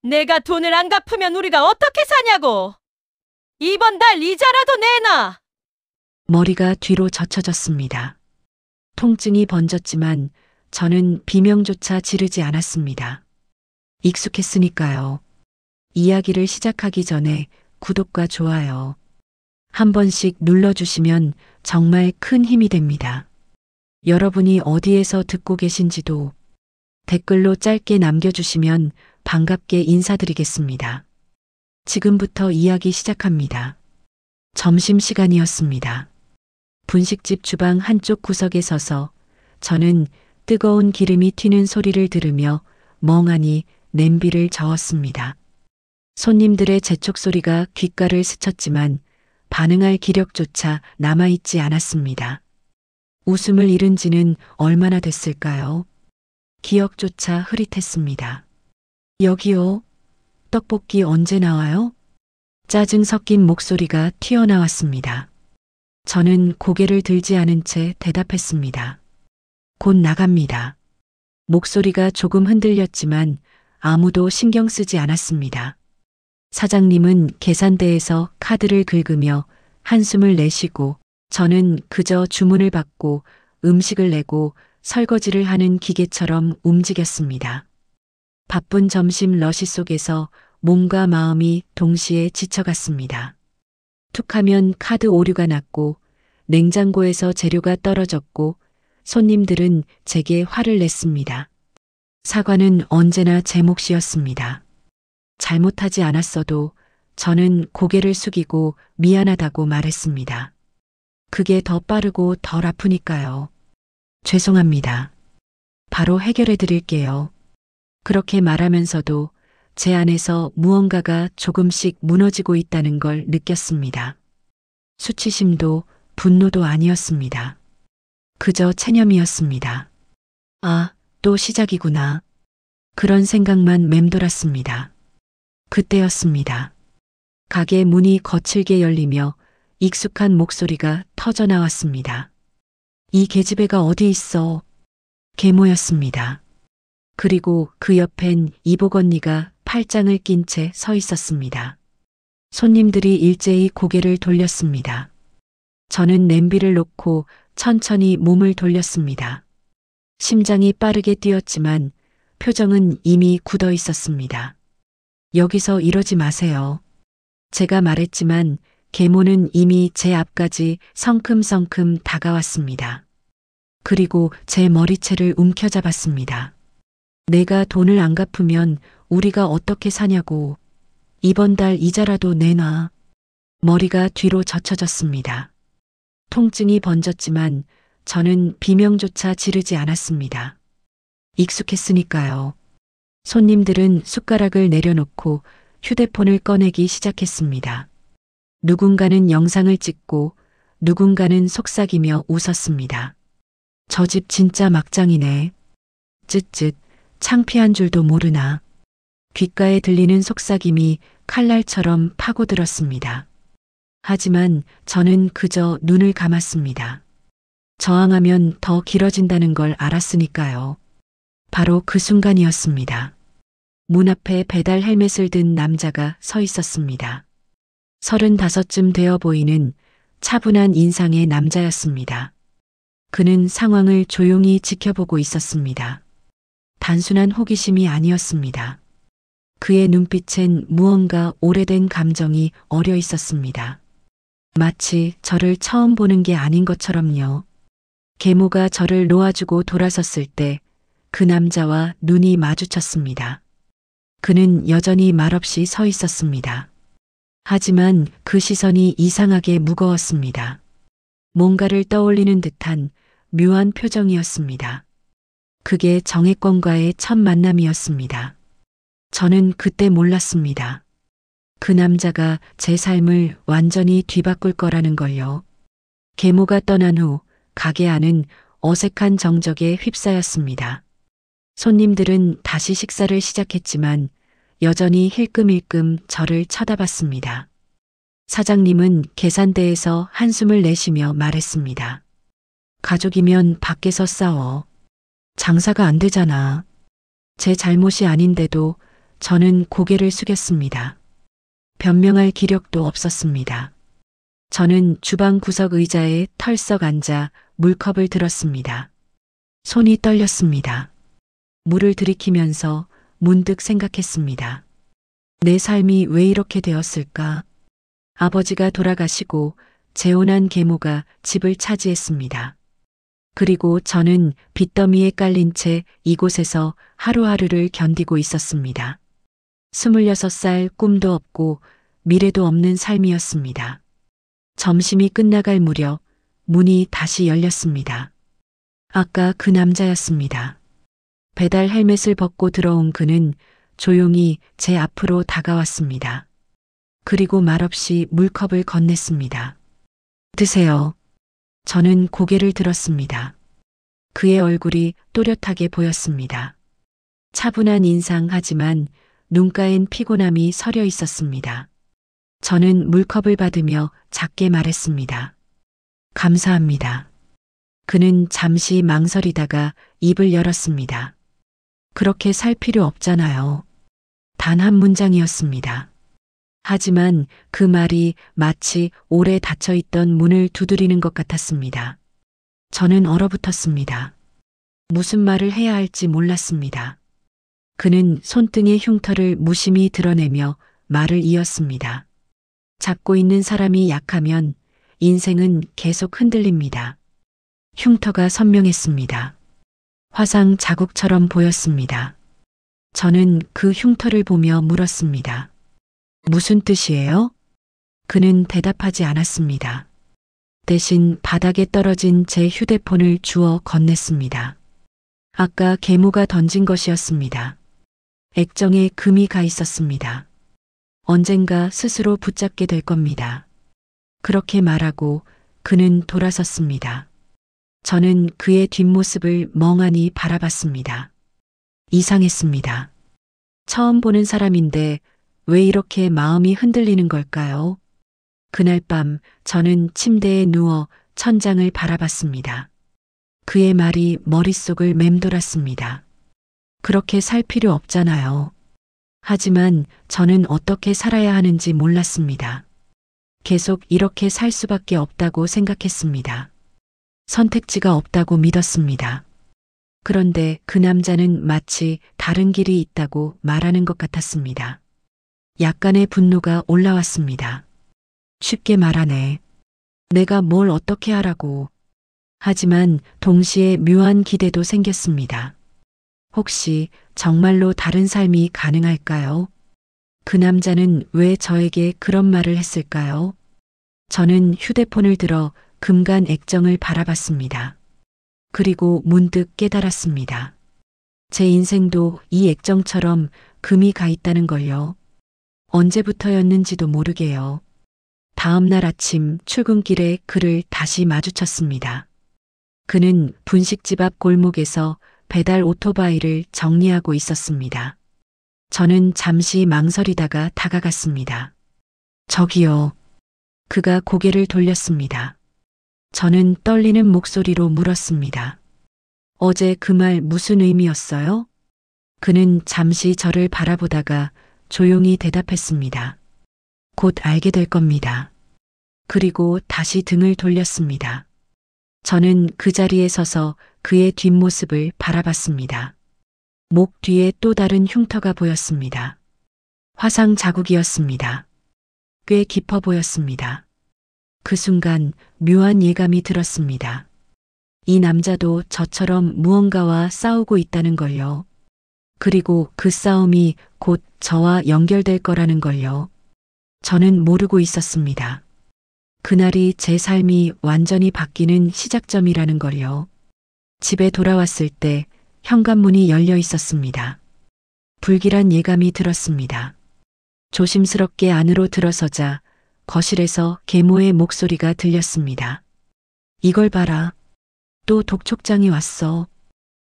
내가 돈을 안 갚으면 우리가 어떻게 사냐고! 이번 달 이자라도 내놔! 머리가 뒤로 젖혀졌습니다. 통증이 번졌지만 저는 비명조차 지르지 않았습니다. 익숙했으니까요. 이야기를 시작하기 전에 구독과 좋아요 한 번씩 눌러주시면 정말 큰 힘이 됩니다. 여러분이 어디에서 듣고 계신지도 댓글로 짧게 남겨주시면 반갑게 인사드리겠습니다. 지금부터 이야기 시작합니다. 점심시간이었습니다. 분식집 주방 한쪽 구석에 서서 저는 뜨거운 기름이 튀는 소리를 들으며 멍하니 냄비를 저었습니다. 손님들의 재촉소리가 귓가를 스쳤지만 반응할 기력조차 남아있지 않았습니다. 웃음을 잃은 지는 얼마나 됐을까요? 기억조차 흐릿했습니다. 여기요. 떡볶이 언제 나와요? 짜증 섞인 목소리가 튀어나왔습니다. 저는 고개를 들지 않은 채 대답했습니다. 곧 나갑니다. 목소리가 조금 흔들렸지만 아무도 신경 쓰지 않았습니다. 사장님은 계산대에서 카드를 긁으며 한숨을 내쉬고 저는 그저 주문을 받고 음식을 내고 설거지를 하는 기계처럼 움직였습니다. 바쁜 점심 러시 속에서 몸과 마음이 동시에 지쳐갔습니다. 툭하면 카드 오류가 났고 냉장고에서 재료가 떨어졌고 손님들은 제게 화를 냈습니다. 사과는 언제나 제 몫이었습니다. 잘못하지 않았어도 저는 고개를 숙이고 미안하다고 말했습니다. 그게 더 빠르고 덜 아프니까요. 죄송합니다. 바로 해결해 드릴게요. 그렇게 말하면서도 제 안에서 무언가가 조금씩 무너지고 있다는 걸 느꼈습니다. 수치심도 분노도 아니었습니다. 그저 체념이었습니다. 아, 또 시작이구나. 그런 생각만 맴돌았습니다. 그때였습니다. 가게 문이 거칠게 열리며 익숙한 목소리가 터져 나왔습니다. 이 계집애가 어디 있어? 계모였습니다. 그리고 그 옆엔 이복 언니가 팔짱을 낀 채 서 있었습니다. 손님들이 일제히 고개를 돌렸습니다. 저는 냄비를 놓고 천천히 몸을 돌렸습니다. 심장이 빠르게 뛰었지만 표정은 이미 굳어 있었습니다. 여기서 이러지 마세요. 제가 말했지만 계모는 이미 제 앞까지 성큼성큼 다가왔습니다. 그리고 제 머리채를 움켜잡았습니다. 내가 돈을 안 갚으면 우리가 어떻게 사냐고. 이번 달 이자라도 내놔. 머리가 뒤로 젖혀졌습니다. 통증이 번졌지만 저는 비명조차 지르지 않았습니다. 익숙했으니까요. 손님들은 숟가락을 내려놓고 휴대폰을 꺼내기 시작했습니다. 누군가는 영상을 찍고 누군가는 속삭이며 웃었습니다. 저 집 진짜 막장이네. 쯧쯧, 창피한 줄도 모르나. 귓가에 들리는 속삭임이 칼날처럼 파고들었습니다. 하지만 저는 그저 눈을 감았습니다. 저항하면 더 길어진다는 걸 알았으니까요. 바로 그 순간이었습니다. 문 앞에 배달 헬멧을 든 남자가 서 있었습니다. 35쯤 되어 보이는 차분한 인상의 남자였습니다. 그는 상황을 조용히 지켜보고 있었습니다. 단순한 호기심이 아니었습니다. 그의 눈빛엔 무언가 오래된 감정이 어려 있었습니다. 마치 저를 처음 보는 게 아닌 것처럼요. 계모가 저를 놓아주고 돌아섰을 때 그 남자와 눈이 마주쳤습니다. 그는 여전히 말없이 서 있었습니다. 하지만 그 시선이 이상하게 무거웠습니다. 뭔가를 떠올리는 듯한 묘한 표정이었습니다. 그게 정혜권과의 첫 만남이었습니다. 저는 그때 몰랐습니다. 그 남자가 제 삶을 완전히 뒤바꿀 거라는 걸요. 계모가 떠난 후 가게 안은 어색한 정적에 휩싸였습니다. 손님들은 다시 식사를 시작했지만 여전히 힐끔힐끔 저를 쳐다봤습니다. 사장님은 계산대에서 한숨을 내쉬며 말했습니다. 가족이면 밖에서 싸워. 장사가 안 되잖아. 제 잘못이 아닌데도 저는 고개를 숙였습니다. 변명할 기력도 없었습니다. 저는 주방 구석 의자에 털썩 앉아 물컵을 들었습니다. 손이 떨렸습니다. 물을 들이키면서 문득 생각했습니다. 내 삶이 왜 이렇게 되었을까? 아버지가 돌아가시고 재혼한 계모가 집을 차지했습니다. 그리고 저는 빚더미에 깔린 채 이곳에서 하루하루를 견디고 있었습니다. 26살 꿈도 없고 미래도 없는 삶이었습니다. 점심이 끝나갈 무렵 문이 다시 열렸습니다. 아까 그 남자였습니다. 배달 헬멧을 벗고 들어온 그는 조용히 제 앞으로 다가왔습니다. 그리고 말없이 물컵을 건넸습니다. 드세요. 저는 고개를 들었습니다. 그의 얼굴이 또렷하게 보였습니다. 차분한 인상 하지만 눈가엔 피곤함이 서려 있었습니다. 저는 물컵을 받으며 작게 말했습니다. 감사합니다. 그는 잠시 망설이다가 입을 열었습니다. 그렇게 살 필요 없잖아요. 단 한 문장이었습니다. 하지만 그 말이 마치 오래 닫혀있던 문을 두드리는 것 같았습니다. 저는 얼어붙었습니다. 무슨 말을 해야 할지 몰랐습니다. 그는 손등의 흉터를 무심히 드러내며 말을 이었습니다. 잡고 있는 사람이 약하면 인생은 계속 흔들립니다. 흉터가 선명했습니다. 화상 자국처럼 보였습니다. 저는 그 흉터를 보며 물었습니다. 무슨 뜻이에요? 그는 대답하지 않았습니다. 대신 바닥에 떨어진 제 휴대폰을 주워 건넸습니다. 아까 계모가 던진 것이었습니다. 액정에 금이 가 있었습니다. 언젠가 스스로 붙잡게 될 겁니다. 그렇게 말하고 그는 돌아섰습니다. 저는 그의 뒷모습을 멍하니 바라봤습니다. 이상했습니다. 처음 보는 사람인데 왜 이렇게 마음이 흔들리는 걸까요? 그날 밤 저는 침대에 누워 천장을 바라봤습니다. 그의 말이 머릿속을 맴돌았습니다. 그렇게 살 필요 없잖아요. 하지만 저는 어떻게 살아야 하는지 몰랐습니다. 계속 이렇게 살 수밖에 없다고 생각했습니다. 선택지가 없다고 믿었습니다. 그런데 그 남자는 마치 다른 길이 있다고 말하는 것 같았습니다. 약간의 분노가 올라왔습니다. 쉽게 말하네. 내가 뭘 어떻게 하라고. 하지만 동시에 묘한 기대도 생겼습니다. 혹시 정말로 다른 삶이 가능할까요? 그 남자는 왜 저에게 그런 말을 했을까요? 저는 휴대폰을 들어 금간 액정을 바라봤습니다. 그리고 문득 깨달았습니다. 제 인생도 이 액정처럼 금이 가 있다는 걸요. 언제부터였는지도 모르게요. 다음 날 아침 출근길에 그를 다시 마주쳤습니다. 그는 분식집 앞 골목에서 배달 오토바이를 정리하고 있었습니다. 저는 잠시 망설이다가 다가갔습니다. 저기요. 그가 고개를 돌렸습니다. 저는 떨리는 목소리로 물었습니다. 어제 그 말 무슨 의미였어요? 그는 잠시 저를 바라보다가 조용히 대답했습니다. 곧 알게 될 겁니다. 그리고 다시 등을 돌렸습니다. 저는 그 자리에 서서 그의 뒷모습을 바라봤습니다. 목 뒤에 또 다른 흉터가 보였습니다. 화상 자국이었습니다. 꽤 깊어 보였습니다. 그 순간 묘한 예감이 들었습니다. 이 남자도 저처럼 무언가와 싸우고 있다는 걸요. 그리고 그 싸움이 곧 저와 연결될 거라는 걸요. 저는 모르고 있었습니다. 그날이 제 삶이 완전히 바뀌는 시작점이라는 걸요. 집에 돌아왔을 때 현관문이 열려 있었습니다. 불길한 예감이 들었습니다. 조심스럽게 안으로 들어서자 거실에서 계모의 목소리가 들렸습니다. 이걸 봐라. 또 독촉장이 왔어.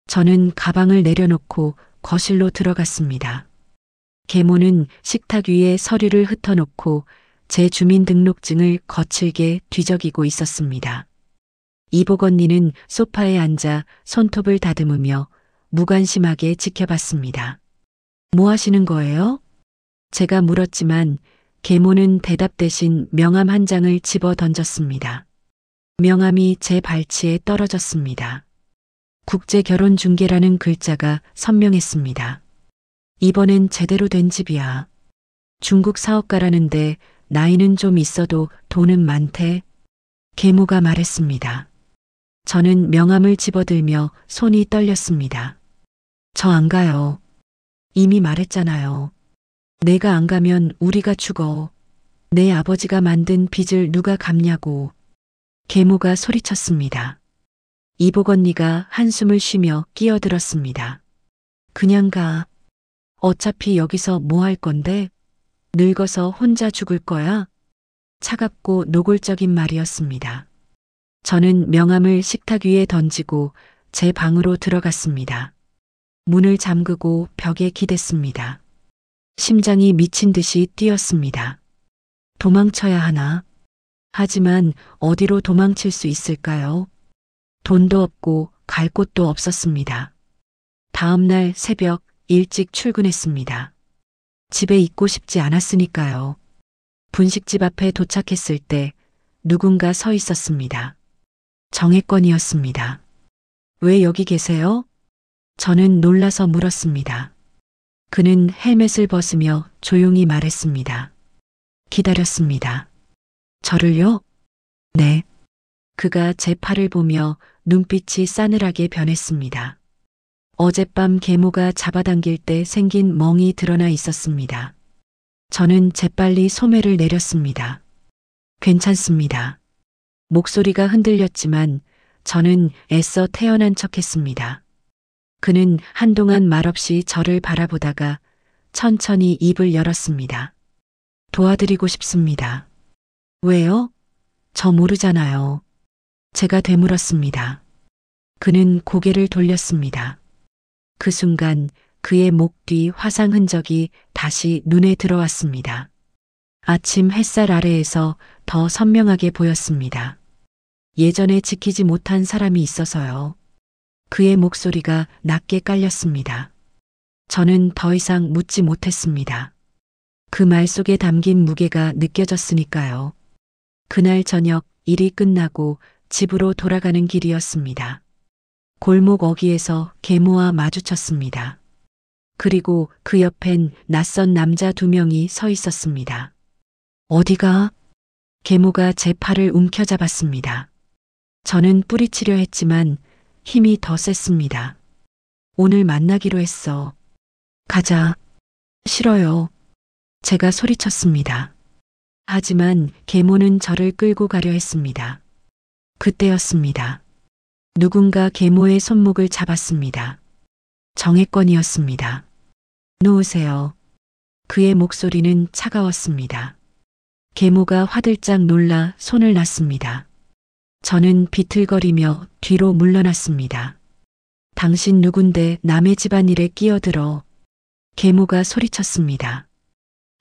저는 가방을 내려놓고 거실로 들어갔습니다. 계모는 식탁 위에 서류를 흩어놓고 제 주민등록증을 거칠게 뒤적이고 있었습니다. 이복 언니는 소파에 앉아 손톱을 다듬으며 무관심하게 지켜봤습니다. 뭐 하시는 거예요? 제가 물었지만 계모는 대답 대신 명함 한 장을 집어 던졌습니다. 명함이 제 발치에 떨어졌습니다. 국제결혼중개라는 글자가 선명했습니다. 이번엔 제대로 된 집이야. 중국 사업가라는데 나이는 좀 있어도 돈은 많대. 계모가 말했습니다. 저는 명함을 집어들며 손이 떨렸습니다. 저 안 가요. 이미 말했잖아요. 내가 안 가면 우리가 죽어. 내 아버지가 만든 빚을 누가 갚냐고. 계모가 소리쳤습니다. 이복 언니가 한숨을 쉬며 끼어들었습니다. 그냥 가. 어차피 여기서 뭐 할 건데? 늙어서 혼자 죽을 거야? 차갑고 노골적인 말이었습니다. 저는 명함을 식탁 위에 던지고 제 방으로 들어갔습니다. 문을 잠그고 벽에 기댔습니다. 심장이 미친 듯이 뛰었습니다. 도망쳐야 하나? 하지만 어디로 도망칠 수 있을까요? 돈도 없고 갈 곳도 없었습니다. 다음 날 새벽 일찍 출근했습니다. 집에 있고 싶지 않았으니까요. 분식집 앞에 도착했을 때 누군가 서 있었습니다. 정혜권이었습니다. 왜 여기 계세요? 저는 놀라서 물었습니다. 그는 헬멧을 벗으며 조용히 말했습니다. 기다렸습니다. 저를요? 네. 그가 제 팔을 보며 눈빛이 싸늘하게 변했습니다. 어젯밤 계모가 잡아당길 때 생긴 멍이 드러나 있었습니다. 저는 재빨리 소매를 내렸습니다. 괜찮습니다. 목소리가 흔들렸지만 저는 애써 태어난 척했습니다. 그는 한동안 말없이 저를 바라보다가 천천히 입을 열었습니다. 도와드리고 싶습니다. 왜요? 저 모르잖아요. 제가 되물었습니다. 그는 고개를 돌렸습니다. 그 순간 그의 목 뒤 화상 흔적이 다시 눈에 들어왔습니다. 아침 햇살 아래에서 더 선명하게 보였습니다. 예전에 지키지 못한 사람이 있어서요. 그의 목소리가 낮게 깔렸습니다. 저는 더 이상 묻지 못했습니다. 그 말 속에 담긴 무게가 느껴졌으니까요. 그날 저녁 일이 끝나고 집으로 돌아가는 길이었습니다. 골목 어귀에서 계모와 마주쳤습니다. 그리고 그 옆엔 낯선 남자 2명이 서 있었습니다. 어디가? 계모가 제 팔을 움켜잡았습니다. 저는 뿌리치려 했지만 힘이 더 셌습니다. 오늘 만나기로 했어. 가자. 싫어요. 제가 소리쳤습니다. 하지만 계모는 저를 끌고 가려 했습니다. 그때였습니다. 누군가 계모의 손목을 잡았습니다. 정혜권이었습니다. 놓으세요. 그의 목소리는 차가웠습니다. 계모가 화들짝 놀라 손을 놨습니다. 저는 비틀거리며 뒤로 물러났습니다. 당신 누군데 남의 집안일에 끼어들어. 계모가 소리쳤습니다.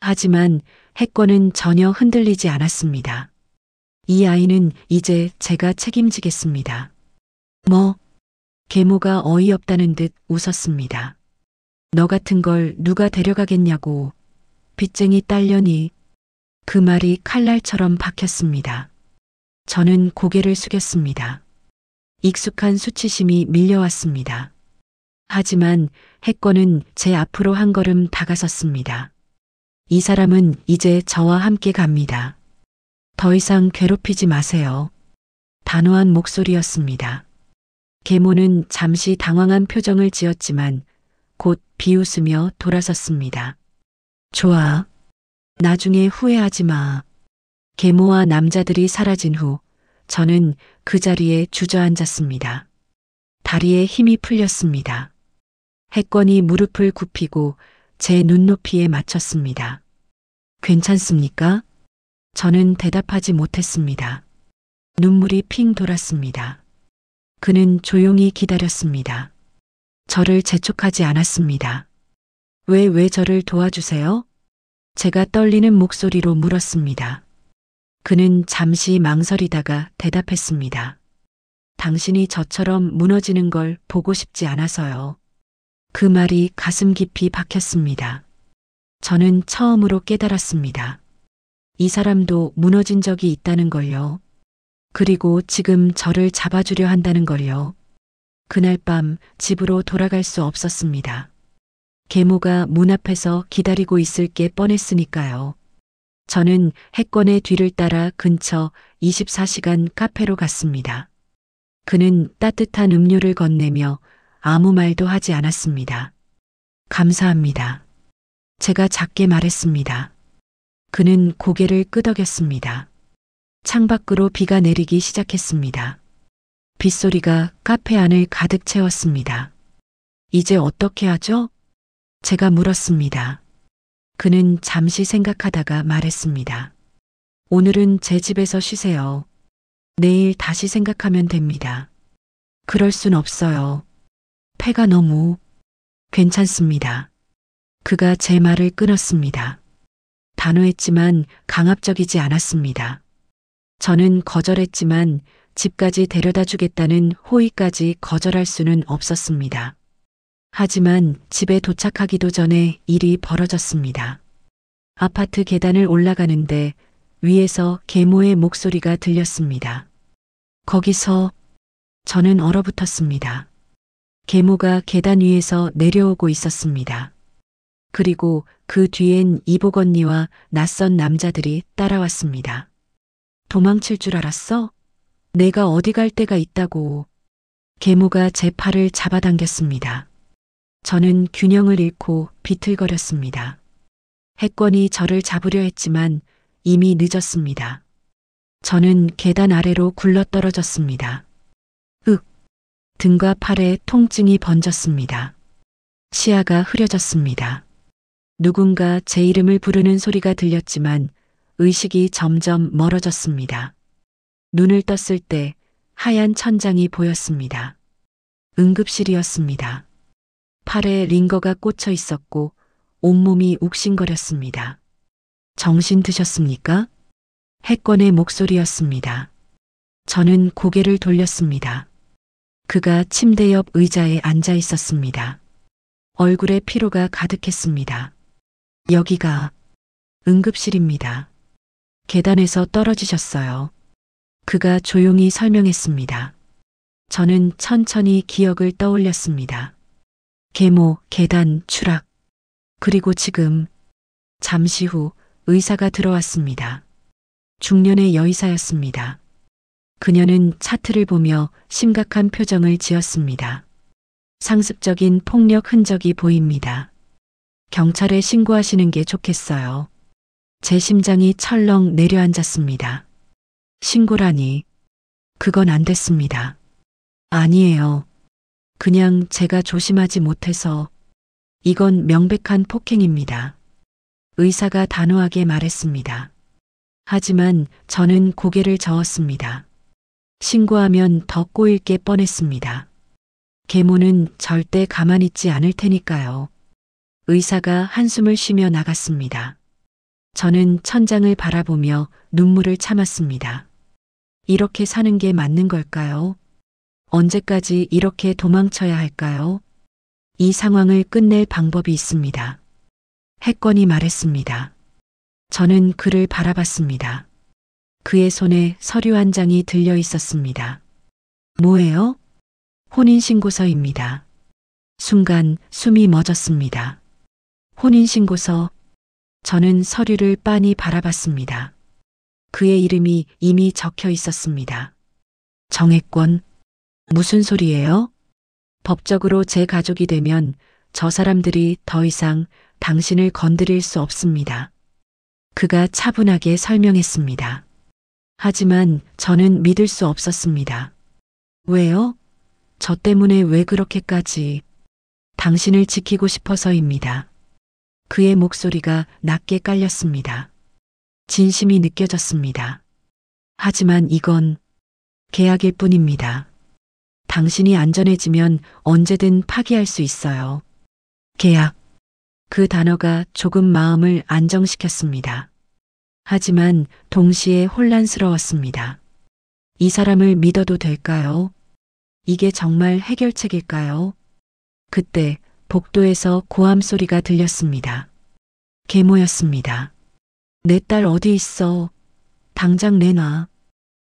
하지만 혜권은 전혀 흔들리지 않았습니다. 이 아이는 이제 제가 책임지겠습니다. 뭐? 계모가 어이없다는 듯 웃었습니다. 너 같은 걸 누가 데려가겠냐고. 빚쟁이 딸려니. 그 말이 칼날처럼 박혔습니다. 저는 고개를 숙였습니다. 익숙한 수치심이 밀려왔습니다. 하지만 혜권은 제 앞으로 한 걸음 다가섰습니다. 이 사람은 이제 저와 함께 갑니다. 더 이상 괴롭히지 마세요. 단호한 목소리였습니다. 계모는 잠시 당황한 표정을 지었지만 곧 비웃으며 돌아섰습니다. 좋아. 나중에 후회하지 마. 계모와 남자들이 사라진 후 저는 그 자리에 주저앉았습니다. 다리에 힘이 풀렸습니다. 혜권이 무릎을 굽히고 제 눈높이에 맞췄습니다. 괜찮습니까? 저는 대답하지 못했습니다. 눈물이 핑 돌았습니다. 그는 조용히 기다렸습니다. 저를 재촉하지 않았습니다. 왜 저를 도와주세요? 제가 떨리는 목소리로 물었습니다. 그는 잠시 망설이다가 대답했습니다. 당신이 저처럼 무너지는 걸 보고 싶지 않아서요. 그 말이 가슴 깊이 박혔습니다. 저는 처음으로 깨달았습니다. 이 사람도 무너진 적이 있다는 걸요. 그리고 지금 저를 잡아주려 한다는 걸요. 그날 밤 집으로 돌아갈 수 없었습니다. 계모가 문 앞에서 기다리고 있을 게 뻔했으니까요. 저는 해권의 뒤를 따라 근처 24시간 카페로 갔습니다. 그는 따뜻한 음료를 건네며 아무 말도 하지 않았습니다. 감사합니다. 제가 작게 말했습니다. 그는 고개를 끄덕였습니다. 창밖으로 비가 내리기 시작했습니다. 빗소리가 카페 안을 가득 채웠습니다. 이제 어떻게 하죠? 제가 물었습니다. 그는 잠시 생각하다가 말했습니다. 오늘은 제 집에서 쉬세요. 내일 다시 생각하면 됩니다. 그럴 순 없어요. 폐가 너무 괜찮습니다. 그가 제 말을 끊었습니다. 단호했지만 강압적이지 않았습니다. 저는 거절했지만 집까지 데려다 주겠다는 호의까지 거절할 수는 없었습니다. 하지만 집에 도착하기도 전에 일이 벌어졌습니다. 아파트 계단을 올라가는데 위에서 계모의 목소리가 들렸습니다. 거기서 저는 얼어붙었습니다. 계모가 계단 위에서 내려오고 있었습니다. 그리고 그 뒤엔 이복 언니와 낯선 남자들이 따라왔습니다. 도망칠 줄 알았어? 내가 어디 갈 데가 있다고. 계모가 제 팔을 잡아당겼습니다. 저는 균형을 잃고 비틀거렸습니다. 해권이 저를 잡으려 했지만 이미 늦었습니다. 저는 계단 아래로 굴러떨어졌습니다. 등과 팔에 통증이 번졌습니다. 시야가 흐려졌습니다. 누군가 제 이름을 부르는 소리가 들렸지만 의식이 점점 멀어졌습니다. 눈을 떴을 때 하얀 천장이 보였습니다. 응급실이었습니다. 팔에 링거가 꽂혀 있었고 온몸이 욱신거렸습니다. 정신 드셨습니까? 해권의 목소리였습니다. 저는 고개를 돌렸습니다. 그가 침대 옆 의자에 앉아 있었습니다. 얼굴에 피로가 가득했습니다. 여기가 응급실입니다. 계단에서 떨어지셨어요. 그가 조용히 설명했습니다. 저는 천천히 기억을 떠올렸습니다. 계모, 계단, 추락. 그리고 지금 잠시 후 의사가 들어왔습니다. 중년의 여의사였습니다. 그녀는 차트를 보며 심각한 표정을 지었습니다. 상습적인 폭력 흔적이 보입니다. 경찰에 신고하시는 게 좋겠어요. 제 심장이 철렁 내려앉았습니다. 신고라니. 그건 안 됐습니다. 아니에요. 그냥 제가 조심하지 못해서. 이건 명백한 폭행입니다. 의사가 단호하게 말했습니다. 하지만 저는 고개를 저었습니다. 신고하면 더 꼬일 게 뻔했습니다. 계모는 절대 가만히 있지 않을 테니까요. 의사가 한숨을 쉬며 나갔습니다. 저는 천장을 바라보며 눈물을 참았습니다. 이렇게 사는 게 맞는 걸까요? 언제까지 이렇게 도망쳐야 할까요? 이 상황을 끝낼 방법이 있습니다. 해권이 말했습니다. 저는 그를 바라봤습니다. 그의 손에 서류 한 장이 들려 있었습니다. 뭐예요? 혼인신고서입니다. 순간 숨이 멎었습니다. 혼인신고서. 저는 서류를 빤히 바라봤습니다. 그의 이름이 이미 적혀 있었습니다. 정혜권. 무슨 소리예요? 법적으로 제 가족이 되면 저 사람들이 더 이상 당신을 건드릴 수 없습니다. 그가 차분하게 설명했습니다. 하지만 저는 믿을 수 없었습니다. 왜요? 저 때문에 왜 그렇게까지? 당신을 지키고 싶어서입니다. 그의 목소리가 낮게 깔렸습니다. 진심이 느껴졌습니다. 하지만 이건 계약일 뿐입니다. 당신이 안전해지면 언제든 파기할 수 있어요. 계약. 그 단어가 조금 마음을 안정시켰습니다. 하지만 동시에 혼란스러웠습니다. 이 사람을 믿어도 될까요? 이게 정말 해결책일까요? 그때 복도에서 고함 소리가 들렸습니다. 계모였습니다. 내 딸 어디 있어? 당장 내놔.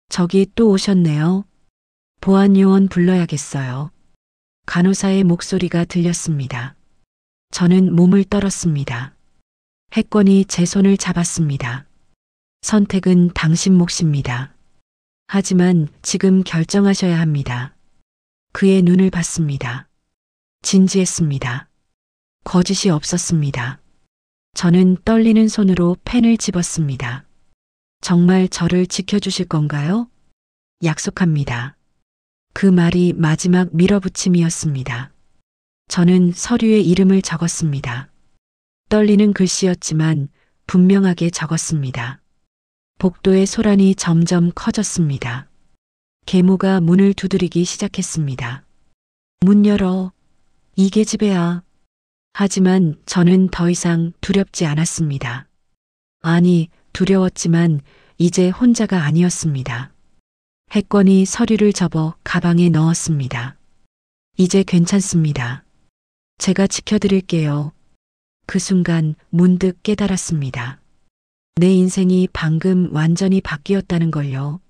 저기 또 오셨네요. 보안요원 불러야겠어요. 간호사의 목소리가 들렸습니다. 저는 몸을 떨었습니다. 해권이 제 손을 잡았습니다. 선택은 당신 몫입니다. 하지만 지금 결정하셔야 합니다. 그의 눈을 봤습니다. 진지했습니다. 거짓이 없었습니다. 저는 떨리는 손으로 펜을 집었습니다. 정말 저를 지켜주실 건가요? 약속합니다. 그 말이 마지막 밀어붙임이었습니다. 저는 서류에 이름을 적었습니다. 떨리는 글씨였지만 분명하게 적었습니다. 복도의 소란이 점점 커졌습니다. 계모가 문을 두드리기 시작했습니다. 문 열어. 이게 집에야. 하지만 저는 더 이상 두렵지 않았습니다. 아니, 두려웠지만 이제 혼자가 아니었습니다. 해권이 서류를 접어 가방에 넣었습니다. 이제 괜찮습니다. 제가 지켜드릴게요. 그 순간 문득 깨달았습니다. 내 인생이 방금 완전히 바뀌었다는 걸요.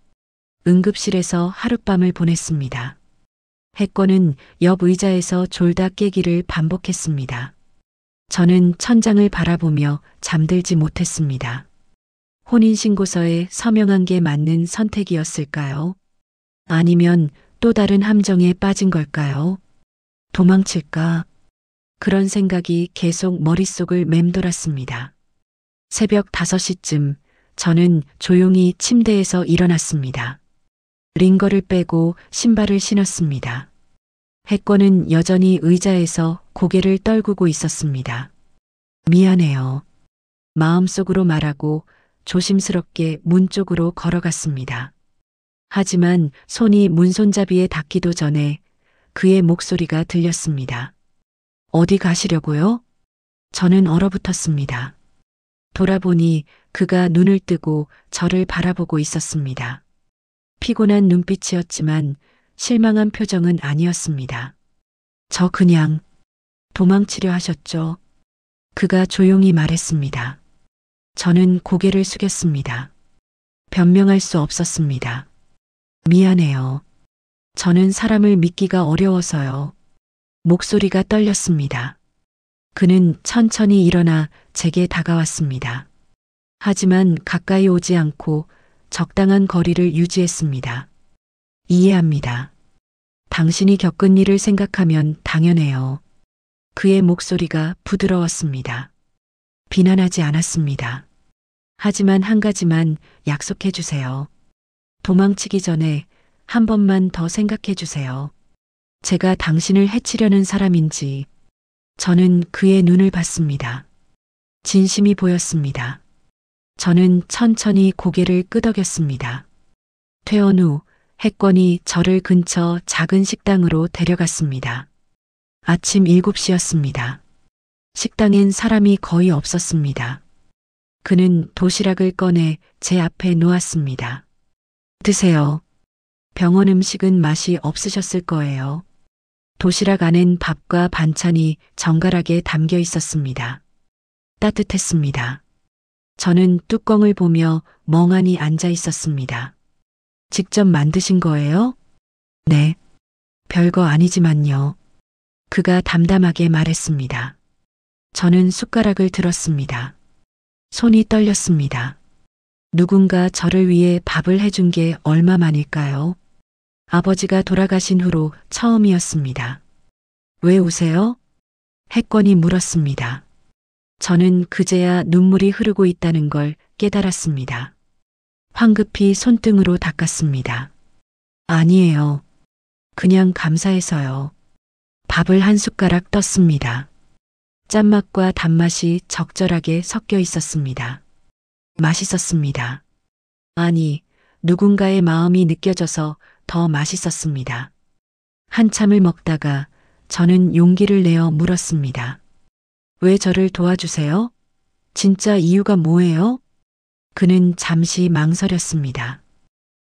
응급실에서 하룻밤을 보냈습니다. 해권은 옆 의자에서 졸다 깨기를 반복했습니다. 저는 천장을 바라보며 잠들지 못했습니다. 혼인신고서에 서명한 게 맞는 선택이었을까요? 아니면 또 다른 함정에 빠진 걸까요? 도망칠까? 그런 생각이 계속 머릿속을 맴돌았습니다. 새벽 5시쯤 저는 조용히 침대에서 일어났습니다. 링거를 빼고 신발을 신었습니다. 해권은 여전히 의자에서 고개를 떨구고 있었습니다. 미안해요. 마음속으로 말하고 조심스럽게 문 쪽으로 걸어갔습니다. 하지만 손이 문손잡이에 닿기도 전에 그의 목소리가 들렸습니다. 어디 가시려고요? 저는 얼어붙었습니다. 돌아보니 그가 눈을 뜨고 저를 바라보고 있었습니다. 피곤한 눈빛이었지만 실망한 표정은 아니었습니다. 저 그냥 도망치려 하셨죠? 그가 조용히 말했습니다. 저는 고개를 숙였습니다. 변명할 수 없었습니다. 미안해요. 저는 사람을 믿기가 어려워서요. 목소리가 떨렸습니다. 그는 천천히 일어나 제게 다가왔습니다. 하지만 가까이 오지 않고 적당한 거리를 유지했습니다. 이해합니다. 당신이 겪은 일을 생각하면 당연해요. 그의 목소리가 부드러웠습니다. 비난하지 않았습니다. 하지만 한 가지만 약속해 주세요. 도망치기 전에 한 번만 더 생각해 주세요. 제가 당신을 해치려는 사람인지. 저는 그의 눈을 봤습니다. 진심이 보였습니다. 저는 천천히 고개를 끄덕였습니다. 퇴원 후 해권이 저를 근처 작은 식당으로 데려갔습니다. 아침 7시였습니다. 식당엔 사람이 거의 없었습니다. 그는 도시락을 꺼내 제 앞에 놓았습니다. 드세요. 병원 음식은 맛이 없으셨을 거예요. 도시락 안엔 밥과 반찬이 정갈하게 담겨 있었습니다. 따뜻했습니다. 저는 뚜껑을 보며 멍하니 앉아 있었습니다. 직접 만드신 거예요? 네. 별거 아니지만요. 그가 담담하게 말했습니다. 저는 숟가락을 들었습니다. 손이 떨렸습니다. 누군가 저를 위해 밥을 해준 게 얼마만일까요? 아버지가 돌아가신 후로 처음이었습니다. 왜 우세요? 해권이 물었습니다. 저는 그제야 눈물이 흐르고 있다는 걸 깨달았습니다. 황급히 손등으로 닦았습니다. 아니에요. 그냥 감사해서요. 밥을 한 숟가락 떴습니다. 짠맛과 단맛이 적절하게 섞여 있었습니다. 맛있었습니다. 아니, 누군가의 마음이 느껴져서 더 맛있었습니다. 한참을 먹다가 저는 용기를 내어 물었습니다. 왜 저를 도와주세요? 진짜 이유가 뭐예요? 그는 잠시 망설였습니다.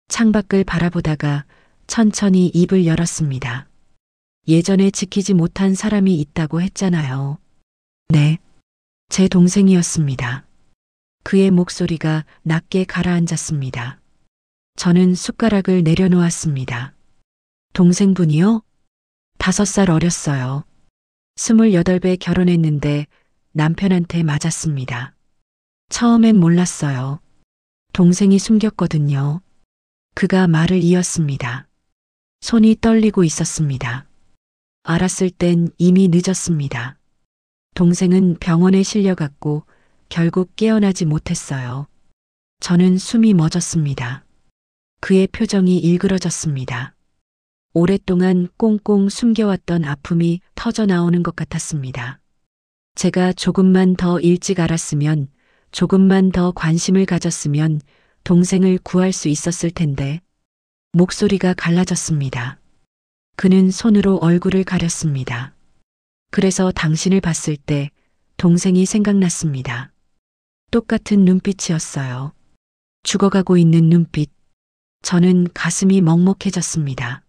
창밖을 바라보다가 천천히 입을 열었습니다. 예전에 지키지 못한 사람이 있다고 했잖아요. 네, 제 동생이었습니다. 그의 목소리가 낮게 가라앉았습니다. 저는 숟가락을 내려놓았습니다. 동생분이요? 5살 어렸어요. 28배 결혼했는데 남편한테 맞았습니다. 처음엔 몰랐어요. 동생이 숨겼거든요. 그가 말을 이었습니다. 손이 떨리고 있었습니다. 알았을 땐 이미 늦었습니다. 동생은 병원에 실려갔고 결국 깨어나지 못했어요. 저는 숨이 멎었습니다. 그의 표정이 일그러졌습니다. 오랫동안 꽁꽁 숨겨왔던 아픔이 터져 나오는 것 같았습니다. 제가 조금만 더 일찍 알았으면, 조금만 더 관심을 가졌으면 동생을 구할 수 있었을 텐데. 목소리가 갈라졌습니다. 그는 손으로 얼굴을 가렸습니다. 그래서 당신을 봤을 때 동생이 생각났습니다. 똑같은 눈빛이었어요. 죽어가고 있는 눈빛. 저는 가슴이 먹먹해졌습니다.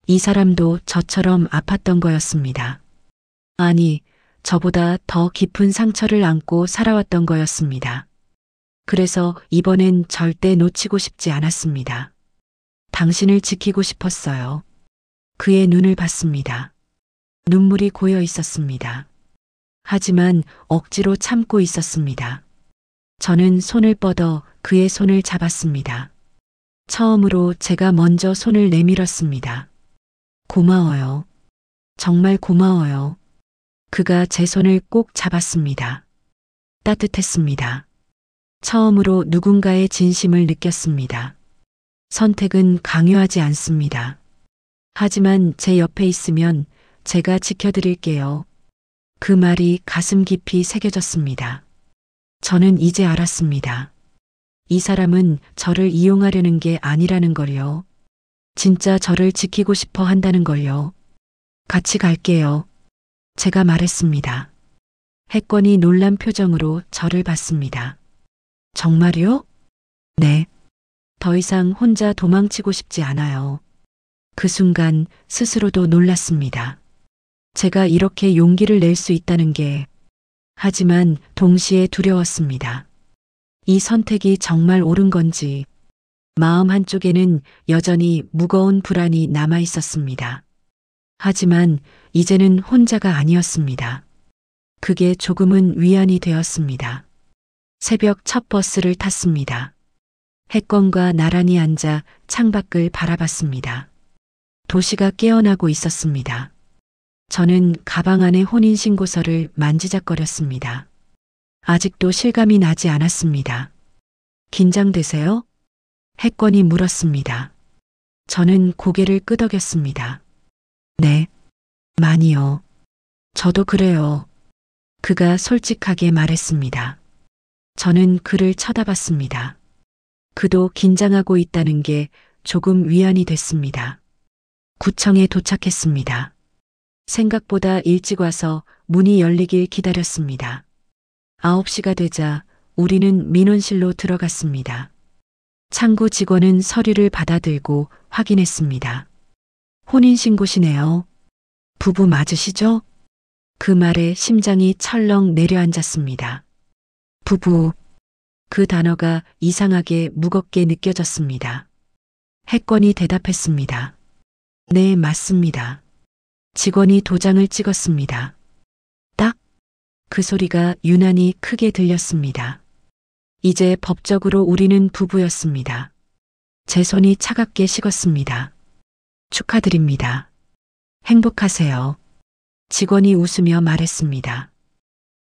이 사람도 저처럼 아팠던 거였습니다. 아니, 저보다 더 깊은 상처를 안고 살아왔던 거였습니다. 그래서 이번엔 절대 놓치고 싶지 않았습니다. 당신을 지키고 싶었어요. 그의 눈을 봤습니다. 눈물이 고여 있었습니다. 하지만 억지로 참고 있었습니다. 저는 손을 뻗어 그의 손을 잡았습니다. 처음으로 제가 먼저 손을 내밀었습니다. 고마워요. 정말 고마워요. 그가 제 손을 꼭 잡았습니다. 따뜻했습니다. 처음으로 누군가의 진심을 느꼈습니다. 선택은 강요하지 않습니다. 하지만 제 옆에 있으면 제가 지켜드릴게요. 그 말이 가슴 깊이 새겨졌습니다. 저는 이제 알았습니다. 이 사람은 저를 이용하려는 게 아니라는 걸요. 진짜 저를 지키고 싶어 한다는 걸요. 같이 갈게요. 제가 말했습니다. 혜권이 놀란 표정으로 저를 봤습니다. 정말요? 네. 더 이상 혼자 도망치고 싶지 않아요. 그 순간 스스로도 놀랐습니다. 제가 이렇게 용기를 낼 수 있다는 게, 하지만 동시에 두려웠습니다. 이 선택이 정말 옳은 건지, 마음 한쪽에는 여전히 무거운 불안이 남아 있었습니다. 하지만 이제는 혼자가 아니었습니다. 그게 조금은 위안이 되었습니다. 새벽 첫 버스를 탔습니다. 혜권과 나란히 앉아 창밖을 바라봤습니다. 도시가 깨어나고 있었습니다. 저는 가방 안의 혼인신고서를 만지작거렸습니다. 아직도 실감이 나지 않았습니다. 긴장되세요? 혜권이 물었습니다. 저는 고개를 끄덕였습니다. 네, 많이요. 저도 그래요. 그가 솔직하게 말했습니다. 저는 그를 쳐다봤습니다. 그도 긴장하고 있다는 게 조금 위안이 됐습니다. 구청에 도착했습니다. 생각보다 일찍 와서 문이 열리길 기다렸습니다. 9시가 되자 우리는 민원실로 들어갔습니다. 창구 직원은 서류를 받아들고 확인했습니다. 혼인신고시네요. 부부 맞으시죠? 그 말에 심장이 철렁 내려앉았습니다. 부부. 그 단어가 이상하게 무겁게 느껴졌습니다. 혜권이 대답했습니다. 네, 맞습니다. 직원이 도장을 찍었습니다. 딱! 그 소리가 유난히 크게 들렸습니다. 이제 법적으로 우리는 부부였습니다. 제 손이 차갑게 식었습니다. 축하드립니다. 행복하세요. 직원이 웃으며 말했습니다.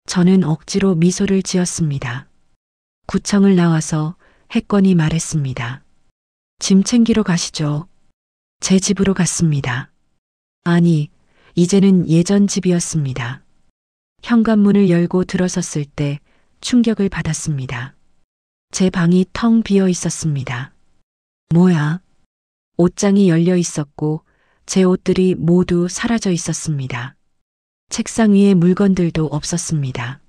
저는 억지로 미소를 지었습니다. 구청을 나와서 혜권이 말했습니다. 짐 챙기러 가시죠. 제 집으로 갔습니다. 아니, 이제는 예전 집이었습니다. 현관문을 열고 들어섰을 때 충격을 받았습니다. 제 방이 텅 비어 있었습니다. 뭐야? 옷장이 열려 있었고 제 옷들이 모두 사라져 있었습니다. 책상 위에 물건들도 없었습니다.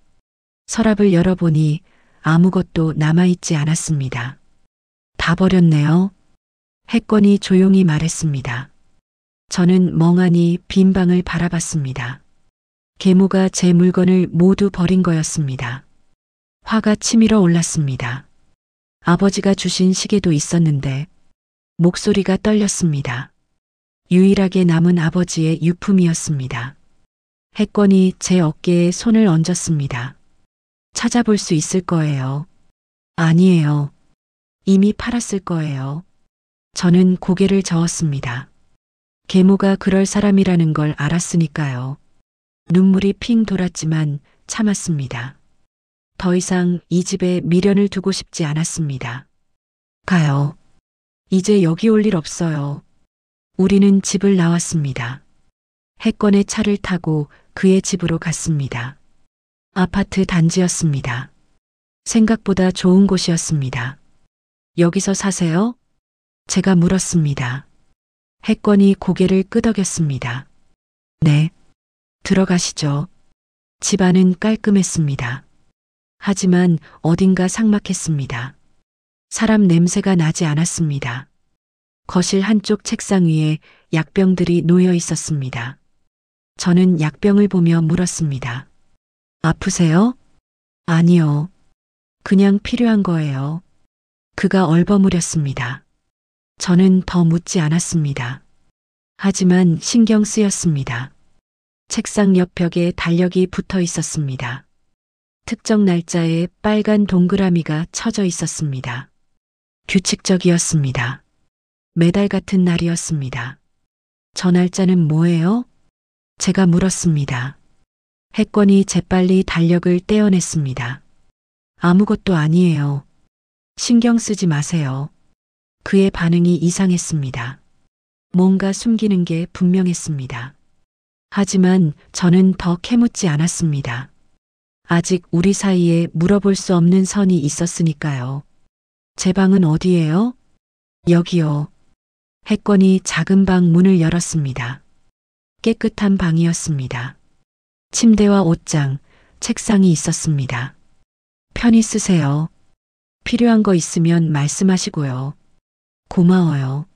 서랍을 열어보니 아무것도 남아있지 않았습니다. 다 버렸네요. 혜권이 조용히 말했습니다. 저는 멍하니 빈 방을 바라봤습니다. 계모가 제 물건을 모두 버린 거였습니다. 화가 치밀어 올랐습니다. 아버지가 주신 시계도 있었는데 목소리가 떨렸습니다. 유일하게 남은 아버지의 유품이었습니다. 해권이 제 어깨에 손을 얹었습니다. 찾아볼 수 있을 거예요. 아니에요. 이미 팔았을 거예요. 저는 고개를 저었습니다. 계모가 그럴 사람이라는 걸 알았으니까요. 눈물이 핑 돌았지만 참았습니다. 더 이상 이 집에 미련을 두고 싶지 않았습니다. 가요. 이제 여기 올 일 없어요. 우리는 집을 나왔습니다. 해권의 차를 타고 그의 집으로 갔습니다. 아파트 단지였습니다. 생각보다 좋은 곳이었습니다. 여기서 사세요? 제가 물었습니다. 해권이 고개를 끄덕였습니다. 네. 들어가시죠. 집안은 깔끔했습니다. 하지만 어딘가 삭막했습니다. 사람 냄새가 나지 않았습니다. 거실 한쪽 책상 위에 약병들이 놓여 있었습니다. 저는 약병을 보며 물었습니다. 아프세요? 아니요. 그냥 필요한 거예요. 그가 얼버무렸습니다. 저는 더 묻지 않았습니다. 하지만 신경 쓰였습니다. 책상 옆 벽에 달력이 붙어 있었습니다. 특정 날짜에 빨간 동그라미가 쳐져 있었습니다. 규칙적이었습니다. 매달 같은 날이었습니다. 저 날짜는 뭐예요? 제가 물었습니다. 해권이 재빨리 달력을 떼어냈습니다. 아무것도 아니에요. 신경 쓰지 마세요. 그의 반응이 이상했습니다. 뭔가 숨기는 게 분명했습니다. 하지만 저는 더 캐묻지 않았습니다. 아직 우리 사이에 물어볼 수 없는 선이 있었으니까요. 제 방은 어디예요? 여기요. 해권이 작은 방 문을 열었습니다. 깨끗한 방이었습니다. 침대와 옷장, 책상이 있었습니다. 편히 쓰세요. 필요한 거 있으면 말씀하시고요. 고마워요.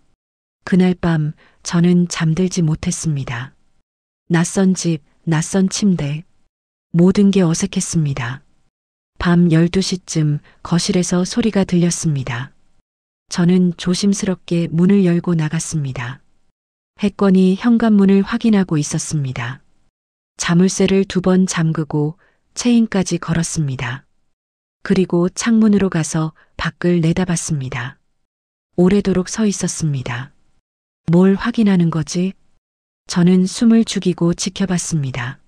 그날 밤 저는 잠들지 못했습니다. 낯선 집, 낯선 침대. 모든 게 어색했습니다. 밤 12시쯤 거실에서 소리가 들렸습니다. 저는 조심스럽게 문을 열고 나갔습니다. 해권이 현관문을 확인하고 있었습니다. 자물쇠를 2번 잠그고 체인까지 걸었습니다. 그리고 창문으로 가서 밖을 내다봤습니다. 오래도록 서 있었습니다. 뭘 확인하는 거지? 저는 숨을 죽이고 지켜봤습니다.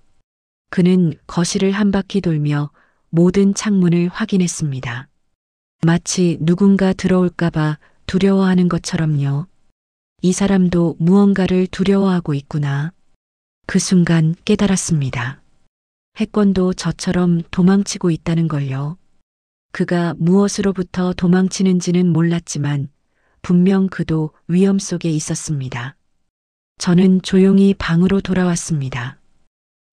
그는 거실을 한 바퀴 돌며 모든 창문을 확인했습니다. 마치 누군가 들어올까봐 두려워하는 것처럼요. 이 사람도 무언가를 두려워하고 있구나. 그 순간 깨달았습니다. 해권도 저처럼 도망치고 있다는 걸요. 그가 무엇으로부터 도망치는지는 몰랐지만 분명 그도 위험 속에 있었습니다. 저는 조용히 방으로 돌아왔습니다.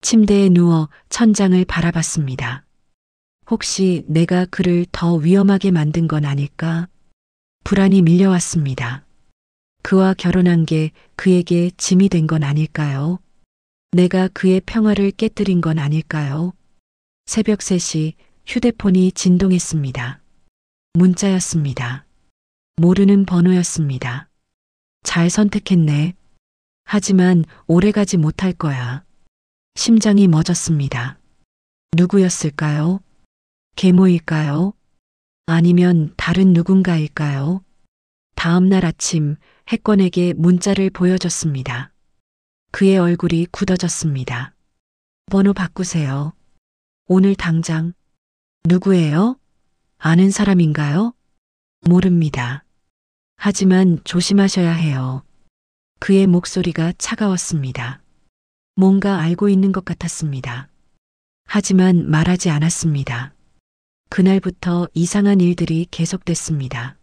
침대에 누워 천장을 바라봤습니다. 혹시 내가 그를 더 위험하게 만든 건 아닐까? 불안이 밀려왔습니다. 그와 결혼한 게 그에게 짐이 된 건 아닐까요? 내가 그의 평화를 깨뜨린 건 아닐까요? 새벽 3시 휴대폰이 진동했습니다. 문자였습니다. 모르는 번호였습니다. 잘 선택했네. 하지만 오래가지 못할 거야. 심장이 멎었습니다. 누구였을까요? 계모일까요? 아니면 다른 누군가일까요? 다음 날 아침 해권에게 문자를 보여줬습니다. 그의 얼굴이 굳어졌습니다. 번호 바꾸세요. 오늘 당장. 누구예요? 아는 사람인가요? 모릅니다. 하지만 조심하셔야 해요. 그의 목소리가 차가웠습니다. 뭔가 알고 있는 것 같았습니다. 하지만 말하지 않았습니다. 그날부터 이상한 일들이 계속됐습니다.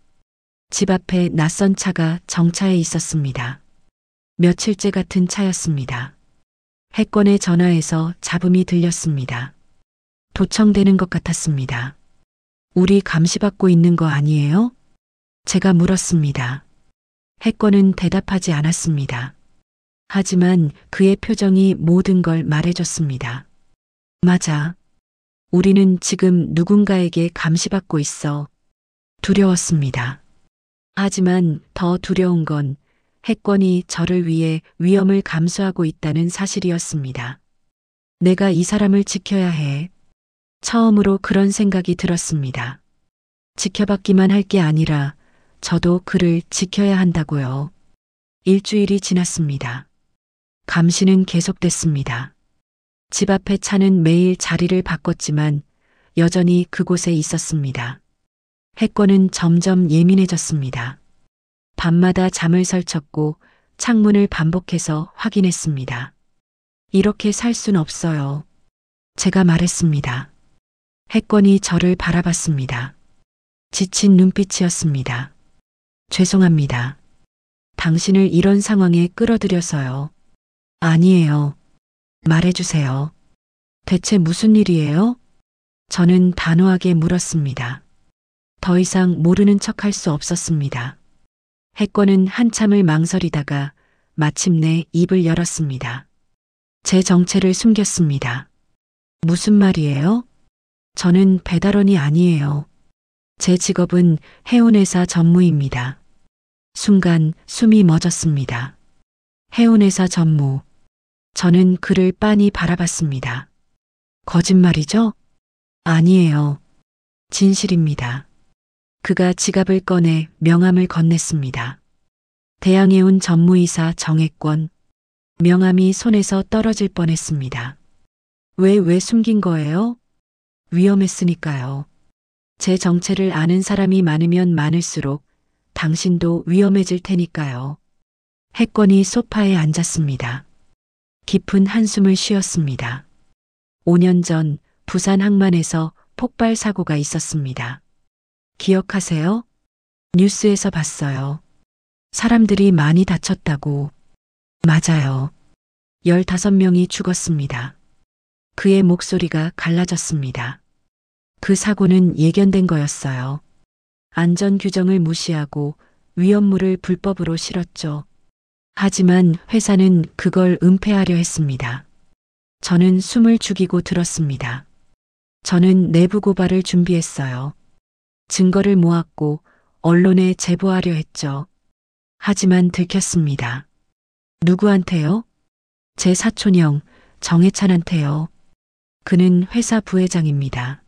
집 앞에 낯선 차가 정차해 있었습니다. 며칠째 같은 차였습니다. 해권의 전화에서 잡음이 들렸습니다. 도청되는 것 같았습니다. 우리 감시받고 있는 거 아니에요? 제가 물었습니다. 해권은 대답하지 않았습니다. 하지만 그의 표정이 모든 걸 말해줬습니다. 맞아. 우리는 지금 누군가에게 감시받고 있어. 두려웠습니다. 하지만 더 두려운 건 해권이 저를 위해 위험을 감수하고 있다는 사실이었습니다. 내가 이 사람을 지켜야 해. 처음으로 그런 생각이 들었습니다. 지켜받기만 할 게 아니라 저도 그를 지켜야 한다고요. 일주일이 지났습니다. 감시는 계속됐습니다. 집 앞의 차는 매일 자리를 바꿨지만 여전히 그곳에 있었습니다. 해권은 점점 예민해졌습니다. 밤마다 잠을 설쳤고 창문을 반복해서 확인했습니다. 이렇게 살 순 없어요. 제가 말했습니다. 해권이 저를 바라봤습니다. 지친 눈빛이었습니다. 죄송합니다. 당신을 이런 상황에 끌어들여서요. 아니에요. 말해주세요. 대체 무슨 일이에요? 저는 단호하게 물었습니다. 더 이상 모르는 척할 수 없었습니다. 해권은 한참을 망설이다가 마침내 입을 열었습니다. 제 정체를 숨겼습니다. 무슨 말이에요? 저는 배달원이 아니에요. 제 직업은 해운회사 전무입니다. 순간 숨이 멎었습니다. 해운회사 전무. 저는 그를 빤히 바라봤습니다. 거짓말이죠? 아니에요. 진실입니다. 그가 지갑을 꺼내 명함을 건넸습니다. 대양해운 전무이사 정혜권. 명함이 손에서 떨어질 뻔했습니다. 왜 숨긴 거예요? 위험했으니까요. 제 정체를 아는 사람이 많으면 많을수록 당신도 위험해질 테니까요. 해권이 소파에 앉았습니다. 깊은 한숨을 쉬었습니다. 5년 전 부산 항만에서 폭발 사고가 있었습니다. 기억하세요? 뉴스에서 봤어요. 사람들이 많이 다쳤다고. 맞아요. 15명이 죽었습니다. 그의 목소리가 갈라졌습니다. 그 사고는 예견된 거였어요. 안전 규정을 무시하고 위험물을 불법으로 실었죠. 하지만 회사는 그걸 은폐하려 했습니다. 저는 숨을 죽이고 들었습니다. 저는 내부 고발을 준비했어요. 증거를 모았고 언론에 제보하려 했죠. 하지만 들켰습니다. 누구한테요? 제 사촌형 정해찬한테요. 그는 회사 부회장입니다.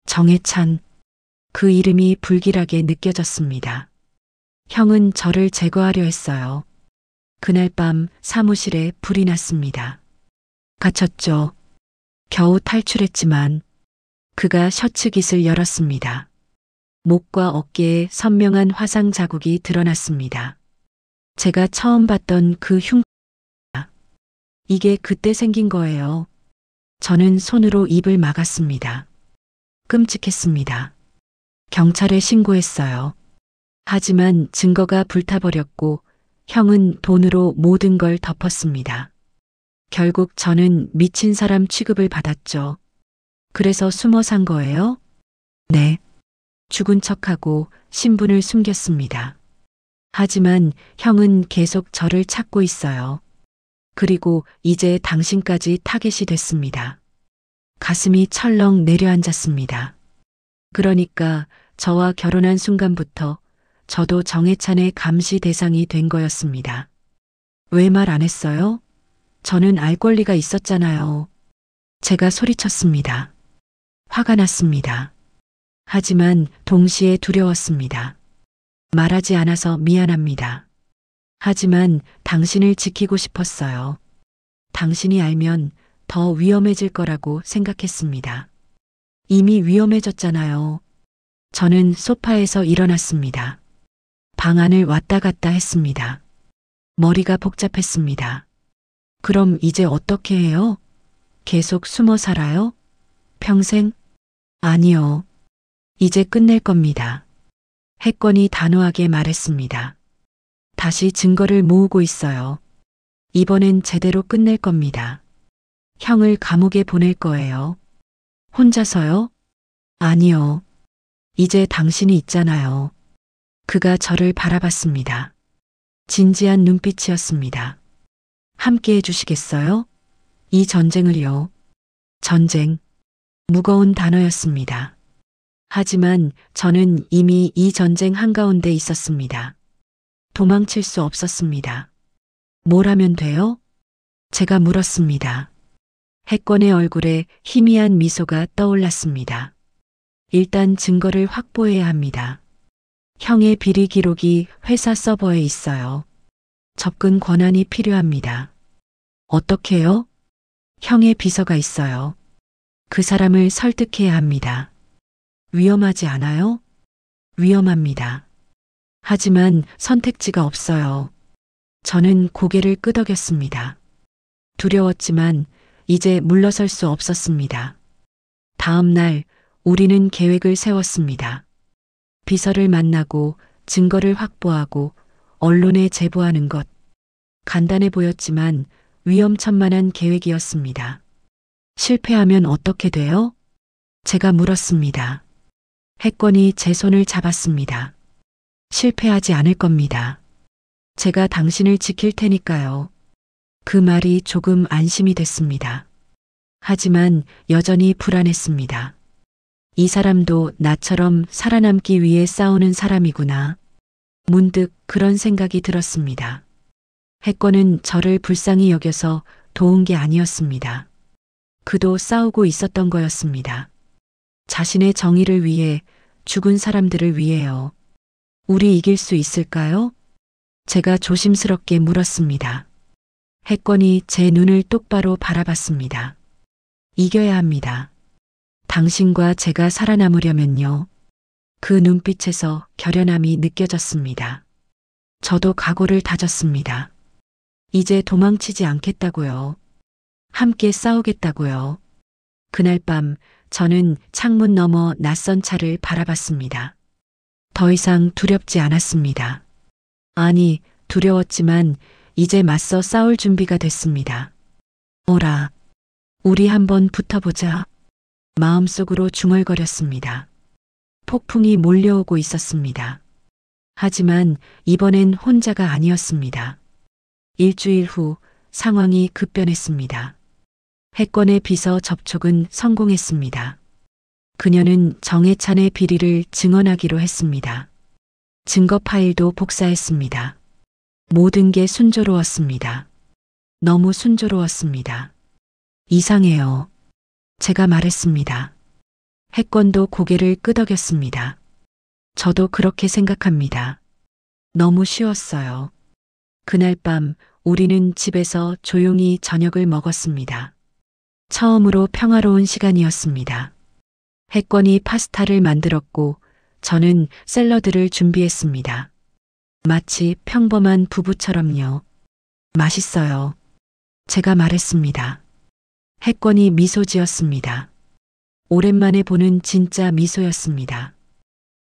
정해찬. 그 이름이 불길하게 느껴졌습니다. 형은 저를 제거하려 했어요. 그날 밤 사무실에 불이 났습니다. 갇혔죠. 겨우 탈출했지만 그가 셔츠 깃을 열었습니다. 목과 어깨에 선명한 화상 자국이 드러났습니다. 제가 처음 봤던 그 이게 그때 생긴 거예요. 저는 손으로 입을 막았습니다. 끔찍했습니다. 경찰에 신고했어요. 하지만 증거가 불타버렸고 형은 돈으로 모든 걸 덮었습니다. 결국 저는 미친 사람 취급을 받았죠. 그래서 숨어 산 거예요? 네. 죽은 척하고 신분을 숨겼습니다. 하지만 형은 계속 저를 찾고 있어요. 그리고 이제 당신까지 타겟이 됐습니다. 가슴이 철렁 내려앉았습니다. 그러니까 저와 결혼한 순간부터 저도 정해찬의 감시 대상이 된 거였습니다. 왜 말 안 했어요? 저는 알 권리가 있었잖아요. 제가 소리쳤습니다. 화가 났습니다. 하지만 동시에 두려웠습니다. 말하지 않아서 미안합니다. 하지만 당신을 지키고 싶었어요. 당신이 알면 더 위험해질 거라고 생각했습니다. 이미 위험해졌잖아요. 저는 소파에서 일어났습니다. 방 안을 왔다 갔다 했습니다. 머리가 복잡했습니다. 그럼 이제 어떻게 해요? 계속 숨어 살아요? 평생? 아니요. 이제 끝낼 겁니다. 해권이 단호하게 말했습니다. 다시 증거를 모으고 있어요. 이번엔 제대로 끝낼 겁니다. 형을 감옥에 보낼 거예요. 혼자서요? 아니요. 이제 당신이 있잖아요. 그가 저를 바라봤습니다. 진지한 눈빛이었습니다. 함께 해주시겠어요? 이 전쟁을요. 전쟁. 무거운 단어였습니다. 하지만 저는 이미 이 전쟁 한가운데 있었습니다. 도망칠 수 없었습니다. 뭘 하면 돼요? 제가 물었습니다. 해권의 얼굴에 희미한 미소가 떠올랐습니다. 일단 증거를 확보해야 합니다. 형의 비리 기록이 회사 서버에 있어요. 접근 권한이 필요합니다. 어떻게요? 형의 비서가 있어요. 그 사람을 설득해야 합니다. 위험하지 않아요? 위험합니다. 하지만 선택지가 없어요. 저는 고개를 끄덕였습니다. 두려웠지만 이제 물러설 수 없었습니다. 다음 날 우리는 계획을 세웠습니다. 비서를 만나고 증거를 확보하고 언론에 제보하는 것. 간단해 보였지만 위험천만한 계획이었습니다. 실패하면 어떻게 돼요? 제가 물었습니다. 해권이 제 손을 잡았습니다. 실패하지 않을 겁니다. 제가 당신을 지킬 테니까요. 그 말이 조금 안심이 됐습니다. 하지만 여전히 불안했습니다. 이 사람도 나처럼 살아남기 위해 싸우는 사람이구나. 문득 그런 생각이 들었습니다. 해권은 저를 불쌍히 여겨서 도운 게 아니었습니다. 그도 싸우고 있었던 거였습니다. 자신의 정의를 위해, 죽은 사람들을 위해요. 우리 이길 수 있을까요? 제가 조심스럽게 물었습니다. 해권이 제 눈을 똑바로 바라봤습니다. 이겨야 합니다. 당신과 제가 살아남으려면요. 그 눈빛에서 결연함이 느껴졌습니다. 저도 각오를 다졌습니다. 이제 도망치지 않겠다고요. 함께 싸우겠다고요. 그날 밤 저는 창문 너머 낯선 차를 바라봤습니다. 더 이상 두렵지 않았습니다. 아니, 두려웠지만 이제 맞서 싸울 준비가 됐습니다. 오라, 우리 한번 붙어보자. 마음속으로 중얼거렸습니다. 폭풍이 몰려오고 있었습니다. 하지만 이번엔 혼자가 아니었습니다. 일주일 후 상황이 급변했습니다. 해권의 비서 접촉은 성공했습니다. 그녀는 정해찬의 비리를 증언하기로 했습니다. 증거 파일도 복사했습니다. 모든 게 순조로웠습니다. 너무 순조로웠습니다. 이상해요. 제가 말했습니다. 해권도 고개를 끄덕였습니다. 저도 그렇게 생각합니다. 너무 쉬웠어요. 그날 밤 우리는 집에서 조용히 저녁을 먹었습니다. 처음으로 평화로운 시간이었습니다. 해권이 파스타를 만들었고 저는 샐러드를 준비했습니다. 마치 평범한 부부처럼요. 맛있어요. 제가 말했습니다. 해권이 미소 지었습니다. 오랜만에 보는 진짜 미소였습니다.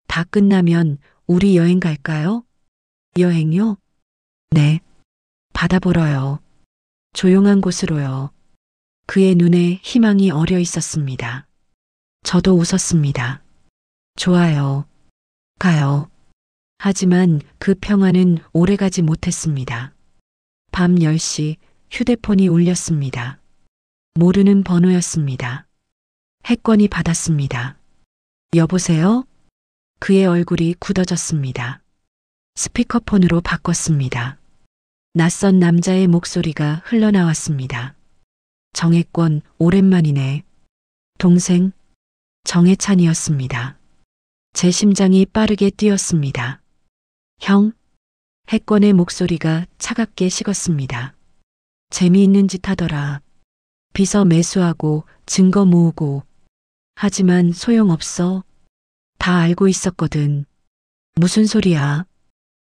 다 끝나면 우리 여행 갈까요? 여행요? 네. 바다 보러요. 조용한 곳으로요. 그의 눈에 희망이 어려 있었습니다. 저도 웃었습니다. 좋아요. 가요. 하지만 그 평화는 오래가지 못했습니다. 밤 10시 휴대폰이 울렸습니다. 모르는 번호였습니다. 해권이 받았습니다. 여보세요? 그의 얼굴이 굳어졌습니다. 스피커폰으로 바꿨습니다. 낯선 남자의 목소리가 흘러나왔습니다. 정혜권, 오랜만이네. 동생, 정혜찬이었습니다. 제 심장이 빠르게 뛰었습니다. 형? 해권의 목소리가 차갑게 식었습니다. 재미있는 짓 하더라. 비서 매수하고 증거 모으고. 하지만 소용없어. 다 알고 있었거든. 무슨 소리야?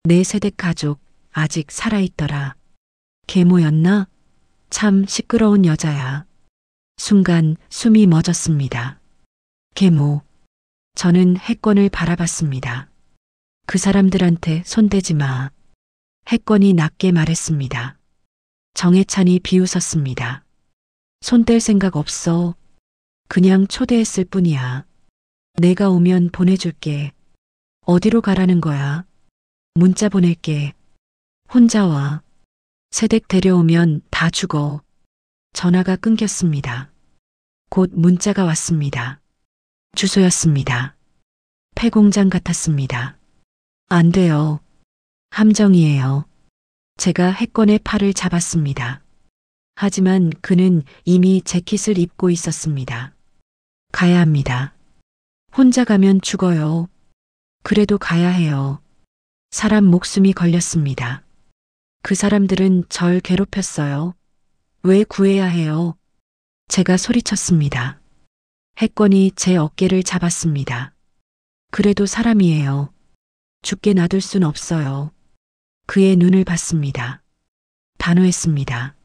내 세댁 가족 아직 살아있더라. 계모였나? 참 시끄러운 여자야. 순간 숨이 멎었습니다. 계모. 저는 해권을 바라봤습니다. 그 사람들한테 손대지 마. 해권이 낮게 말했습니다. 정혜찬이 비웃었습니다. 손 뗄 생각 없어. 그냥 초대했을 뿐이야. 내가 오면 보내줄게. 어디로 가라는 거야? 문자 보낼게. 혼자 와. 세댁 데려오면 다 죽어. 전화가 끊겼습니다. 곧 문자가 왔습니다. 주소였습니다. 폐공장 같았습니다. 안 돼요. 함정이에요. 제가 해권의 팔을 잡았습니다. 하지만 그는 이미 재킷을 입고 있었습니다. 가야 합니다. 혼자 가면 죽어요. 그래도 가야 해요. 사람 목숨이 걸렸습니다. 그 사람들은 절 괴롭혔어요. 왜 구해야 해요? 제가 소리쳤습니다. 해권이 제 어깨를 잡았습니다. 그래도 사람이에요. 죽게 놔둘 순 없어요. 그의 눈을 봤습니다. 단호했습니다.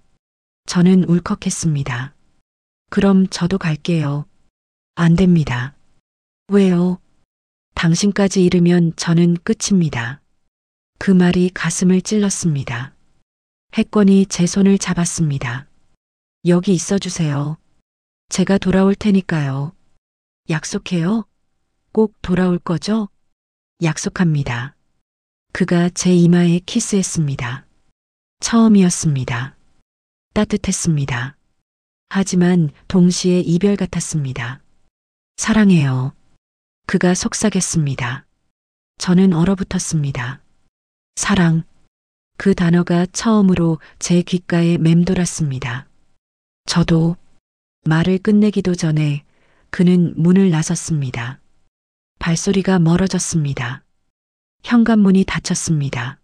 저는 울컥했습니다. 그럼 저도 갈게요. 안 됩니다. 왜요? 당신까지 잃으면 저는 끝입니다. 그 말이 가슴을 찔렀습니다. 해권이 제 손을 잡았습니다. 여기 있어 주세요. 제가 돌아올 테니까요. 약속해요? 꼭 돌아올 거죠? 약속합니다. 그가 제 이마에 키스했습니다. 처음이었습니다. 따뜻했습니다. 하지만 동시에 이별 같았습니다. 사랑해요. 그가 속삭였습니다. 저는 얼어붙었습니다. 사랑. 그 단어가 처음으로 제 귓가에 맴돌았습니다. 저도 말을 끝내기도 전에 그는 문을 나섰습니다. 발소리가 멀어졌습니다. 현관문이 닫혔습니다.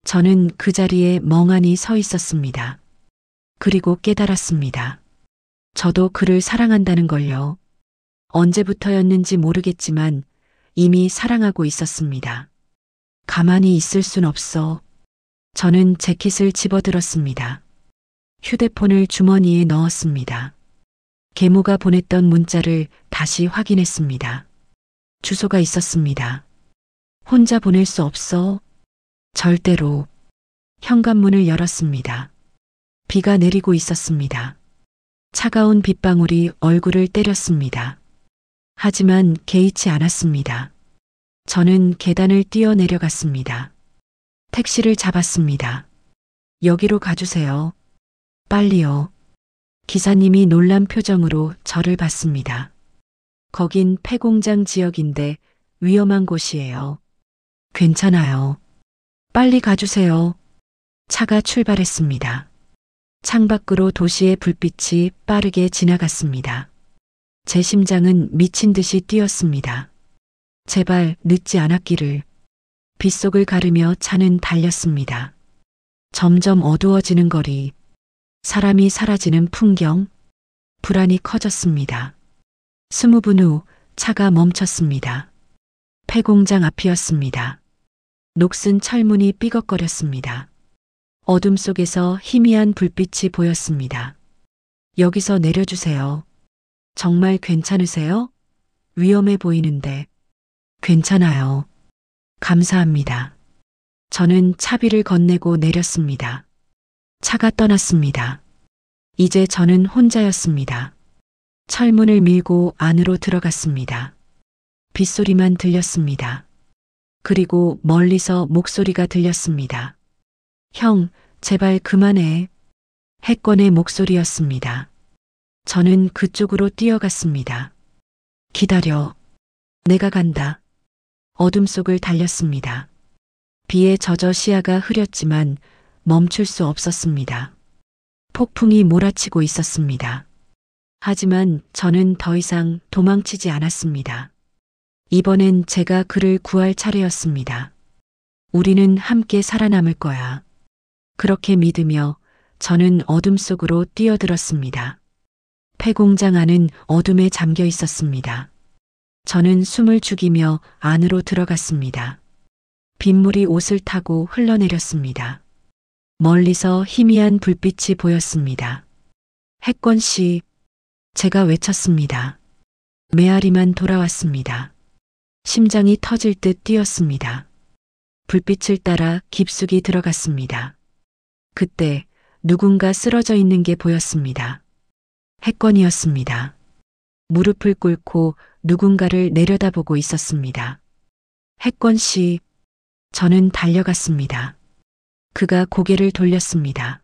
저는 그 자리에 멍하니 서 있었습니다. 그리고 깨달았습니다. 저도 그를 사랑한다는 걸요. 언제부터였는지 모르겠지만 이미 사랑하고 있었습니다. 가만히 있을 순 없어. 저는 재킷을 집어들었습니다. 휴대폰을 주머니에 넣었습니다. 계모가 보냈던 문자를 다시 확인했습니다. 주소가 있었습니다. 혼자 보낼 수 없어. 절대로. 현관문을 열었습니다. 비가 내리고 있었습니다. 차가운 빗방울이 얼굴을 때렸습니다. 하지만 개의치 않았습니다. 저는 계단을 뛰어 내려갔습니다. 택시를 잡았습니다. 여기로 가주세요. 빨리요. 기사님이 놀란 표정으로 저를 봤습니다. 거긴 폐공장 지역인데 위험한 곳이에요. 괜찮아요. 빨리 가주세요. 차가 출발했습니다. 창밖으로 도시의 불빛이 빠르게 지나갔습니다. 제 심장은 미친 듯이 뛰었습니다. 제발 늦지 않았기를. 빗속을 가르며 차는 달렸습니다. 점점 어두워지는 거리, 사람이 사라지는 풍경, 불안이 커졌습니다. 20분 후 차가 멈췄습니다. 폐공장 앞이었습니다. 녹슨 철문이 삐걱거렸습니다. 어둠 속에서 희미한 불빛이 보였습니다. 여기서 내려주세요. 정말 괜찮으세요? 위험해 보이는데. 괜찮아요. 감사합니다. 저는 차비를 건네고 내렸습니다. 차가 떠났습니다. 이제 저는 혼자였습니다. 철문을 밀고 안으로 들어갔습니다. 빗소리만 들렸습니다. 그리고 멀리서 목소리가 들렸습니다. 형, 제발 그만해. 해권의 목소리였습니다. 저는 그쪽으로 뛰어갔습니다. 기다려. 내가 간다. 어둠 속을 달렸습니다. 비에 젖어 시야가 흐렸지만 멈출 수 없었습니다. 폭풍이 몰아치고 있었습니다. 하지만 저는 더 이상 도망치지 않았습니다. 이번엔 제가 그를 구할 차례였습니다. 우리는 함께 살아남을 거야. 그렇게 믿으며 저는 어둠 속으로 뛰어들었습니다. 폐공장 안은 어둠에 잠겨 있었습니다. 저는 숨을 죽이며 안으로 들어갔습니다. 빗물이 옷을 타고 흘러내렸습니다. 멀리서 희미한 불빛이 보였습니다. 해권 씨, 제가 외쳤습니다. 메아리만 돌아왔습니다. 심장이 터질 듯 뛰었습니다. 불빛을 따라 깊숙이 들어갔습니다. 그때 누군가 쓰러져 있는 게 보였습니다. 해권이었습니다. 무릎을 꿇고 누군가를 내려다보고 있었습니다. 해권 씨, 저는 달려갔습니다. 그가 고개를 돌렸습니다.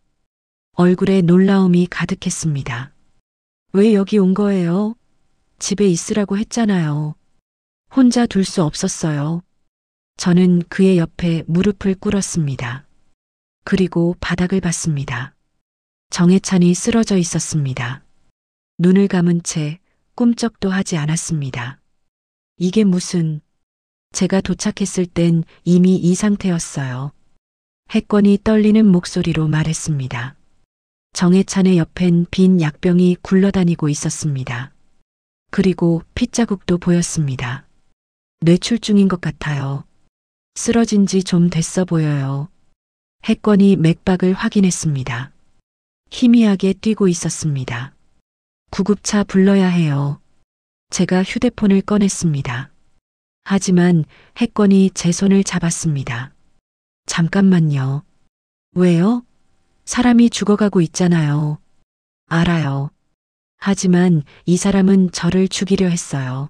얼굴에 놀라움이 가득했습니다. 왜 여기 온 거예요? 집에 있으라고 했잖아요. 혼자 둘 수 없었어요. 저는 그의 옆에 무릎을 꿇었습니다. 그리고 바닥을 봤습니다. 정혜찬이 쓰러져 있었습니다. 눈을 감은 채 꿈쩍도 하지 않았습니다. 이게 무슨... 제가 도착했을 땐 이미 이 상태였어요. 혜권이 떨리는 목소리로 말했습니다. 정혜찬의 옆엔 빈 약병이 굴러다니고 있었습니다. 그리고 핏자국도 보였습니다. 뇌출중인 것 같아요. 쓰러진 지 좀 됐어 보여요. 혜권이 맥박을 확인했습니다. 희미하게 뛰고 있었습니다. 구급차 불러야 해요. 제가 휴대폰을 꺼냈습니다. 하지만 혜권이 제 손을 잡았습니다. 잠깐만요. 왜요? 사람이 죽어가고 있잖아요. 알아요. 하지만 이 사람은 저를 죽이려 했어요.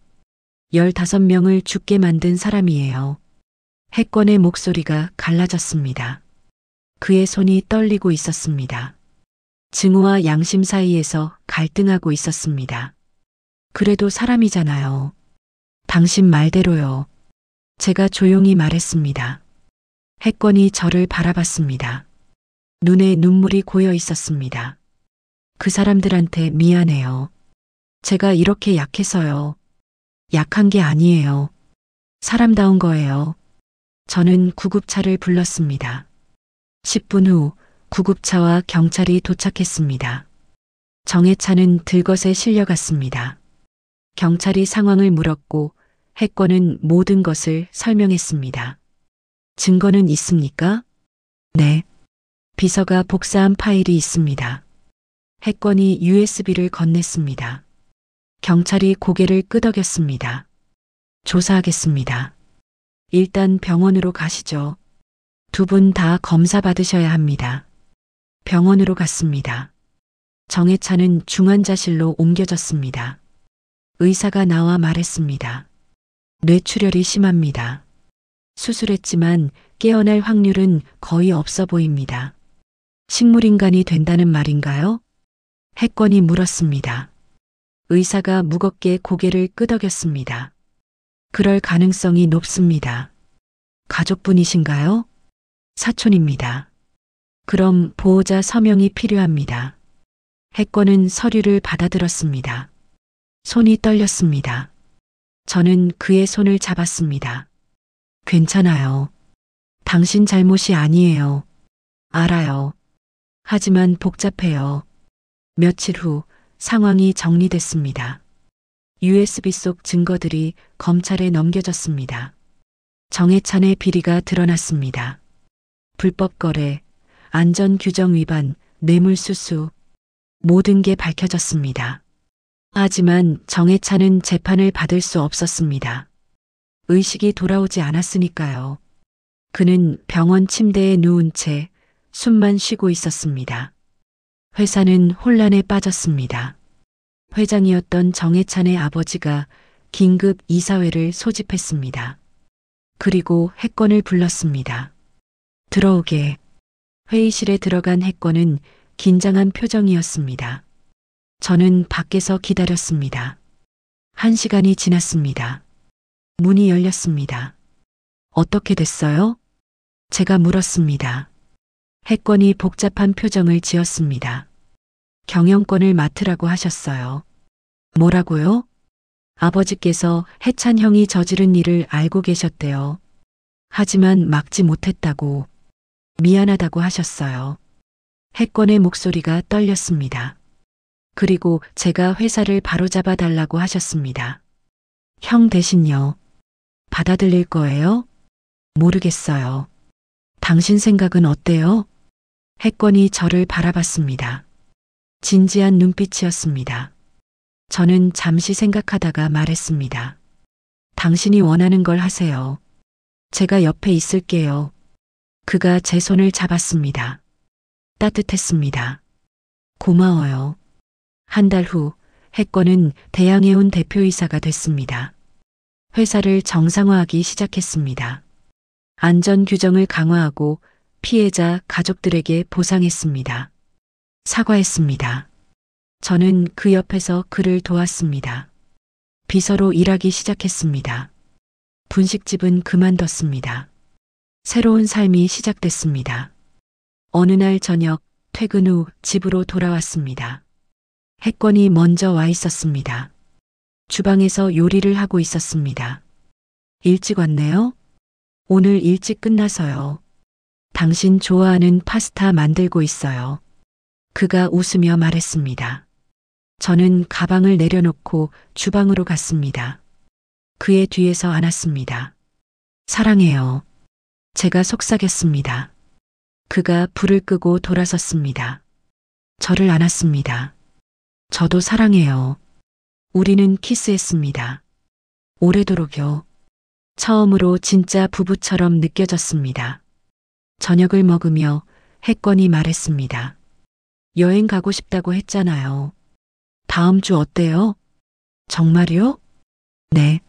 15명을 죽게 만든 사람이에요. 혜권의 목소리가 갈라졌습니다. 그의 손이 떨리고 있었습니다. 증오와 양심 사이에서 갈등하고 있었습니다. 그래도 사람이잖아요. 당신 말대로요. 제가 조용히 말했습니다. 혜권이 저를 바라봤습니다. 눈에 눈물이 고여 있었습니다. 그 사람들한테 미안해요. 제가 이렇게 약해서요. 약한 게 아니에요. 사람다운 거예요. 저는 구급차를 불렀습니다. 10분 후 구급차와 경찰이 도착했습니다. 정혜찬은 들것에 실려갔습니다. 경찰이 상황을 물었고 혜권은 모든 것을 설명했습니다. 증거는 있습니까? 네. 비서가 복사한 파일이 있습니다. 혜권이 USB를 건넸습니다. 경찰이 고개를 끄덕였습니다. 조사하겠습니다. 일단 병원으로 가시죠. 두 분 다 검사 받으셔야 합니다. 병원으로 갔습니다. 정혜찬은 중환자실로 옮겨졌습니다. 의사가 나와 말했습니다. 뇌출혈이 심합니다. 수술했지만 깨어날 확률은 거의 없어 보입니다. 식물인간이 된다는 말인가요? 혜권이 물었습니다. 의사가 무겁게 고개를 끄덕였습니다. 그럴 가능성이 높습니다. 가족분이신가요? 사촌입니다. 그럼 보호자 서명이 필요합니다. 혜권은 서류를 받아들었습니다. 손이 떨렸습니다. 저는 그의 손을 잡았습니다. 괜찮아요. 당신 잘못이 아니에요. 알아요. 하지만 복잡해요. 며칠 후 상황이 정리됐습니다. USB 속 증거들이 검찰에 넘겨졌습니다. 정혜찬의 비리가 드러났습니다. 불법 거래, 안전 규정 위반, 뇌물수수, 모든 게 밝혀졌습니다. 하지만 정혜찬은 재판을 받을 수 없었습니다. 의식이 돌아오지 않았으니까요. 그는 병원 침대에 누운 채 숨만 쉬고 있었습니다. 회사는 혼란에 빠졌습니다. 회장이었던 정혜찬의 아버지가 긴급 이사회를 소집했습니다. 그리고 혜권을 불렀습니다. 들어오게. 회의실에 들어간 혜권은 긴장한 표정이었습니다. 저는 밖에서 기다렸습니다. 1시간이 지났습니다. 문이 열렸습니다. 어떻게 됐어요? 제가 물었습니다. 혜권이 복잡한 표정을 지었습니다. 경영권을 맡으라고 하셨어요. 뭐라고요? 아버지께서 혜찬 형이 저지른 일을 알고 계셨대요. 하지만 막지 못했다고, 미안하다고 하셨어요. 혜권의 목소리가 떨렸습니다. 그리고 제가 회사를 바로잡아 달라고 하셨습니다. 형 대신요. 받아들일 거예요? 모르겠어요. 당신 생각은 어때요? 혜권이 저를 바라봤습니다. 진지한 눈빛이었습니다. 저는 잠시 생각하다가 말했습니다. 당신이 원하는 걸 하세요. 제가 옆에 있을게요. 그가 제 손을 잡았습니다. 따뜻했습니다. 고마워요. 한 달 후 혜권은 대양해운 대표이사가 됐습니다. 회사를 정상화하기 시작했습니다. 안전 규정을 강화하고 피해자 가족들에게 보상했습니다. 사과했습니다. 저는 그 옆에서 그를 도왔습니다. 비서로 일하기 시작했습니다. 분식집은 그만뒀습니다. 새로운 삶이 시작됐습니다. 어느 날 저녁 퇴근 후 집으로 돌아왔습니다. 혜권이 먼저 와 있었습니다. 주방에서 요리를 하고 있었습니다. 일찍 왔네요? 오늘 일찍 끝나서요. 당신 좋아하는 파스타 만들고 있어요. 그가 웃으며 말했습니다. 저는 가방을 내려놓고 주방으로 갔습니다. 그의 뒤에서 안았습니다. 사랑해요. 제가 속삭였습니다. 그가 불을 끄고 돌아섰습니다. 저를 안았습니다. 저도 사랑해요. 우리는 키스했습니다. 오래도록요. 처음으로 진짜 부부처럼 느껴졌습니다. 저녁을 먹으며 혜권이 말했습니다. 여행 가고 싶다고 했잖아요. 다음 주 어때요? 정말요? 네.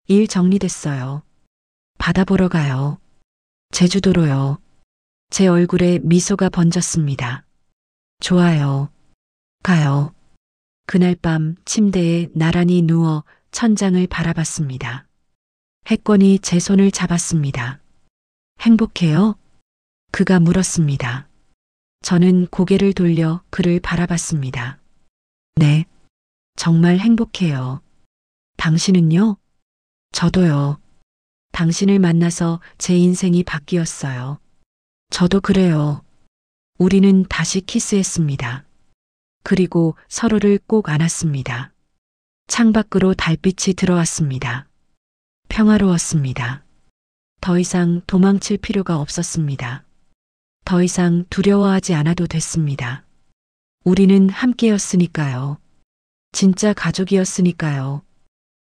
일 정리됐어요. 바다 보러 가요. 제주도로요. 제 얼굴에 미소가 번졌습니다. 좋아요. 가요. 그날 밤 침대에 나란히 누워 천장을 바라봤습니다. 혜권이 제 손을 잡았습니다. 행복해요? 그가 물었습니다. 저는 고개를 돌려 그를 바라봤습니다. 네. 정말 행복해요. 당신은요? 저도요. 당신을 만나서 제 인생이 바뀌었어요. 저도 그래요. 우리는 다시 키스했습니다. 그리고 서로를 꼭 안았습니다. 창밖으로 달빛이 들어왔습니다. 평화로웠습니다. 더 이상 도망칠 필요가 없었습니다. 더 이상 두려워하지 않아도 됐습니다. 우리는 함께였으니까요. 진짜 가족이었으니까요.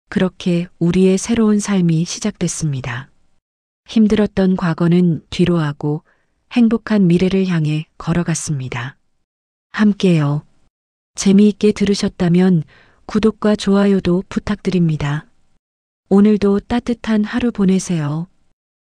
그렇게 우리의 새로운 삶이 시작됐습니다. 힘들었던 과거는 뒤로하고 행복한 미래를 향해 걸어갔습니다. 함께요. 재미있게 들으셨다면 구독과 좋아요도 부탁드립니다. 오늘도 따뜻한 하루 보내세요.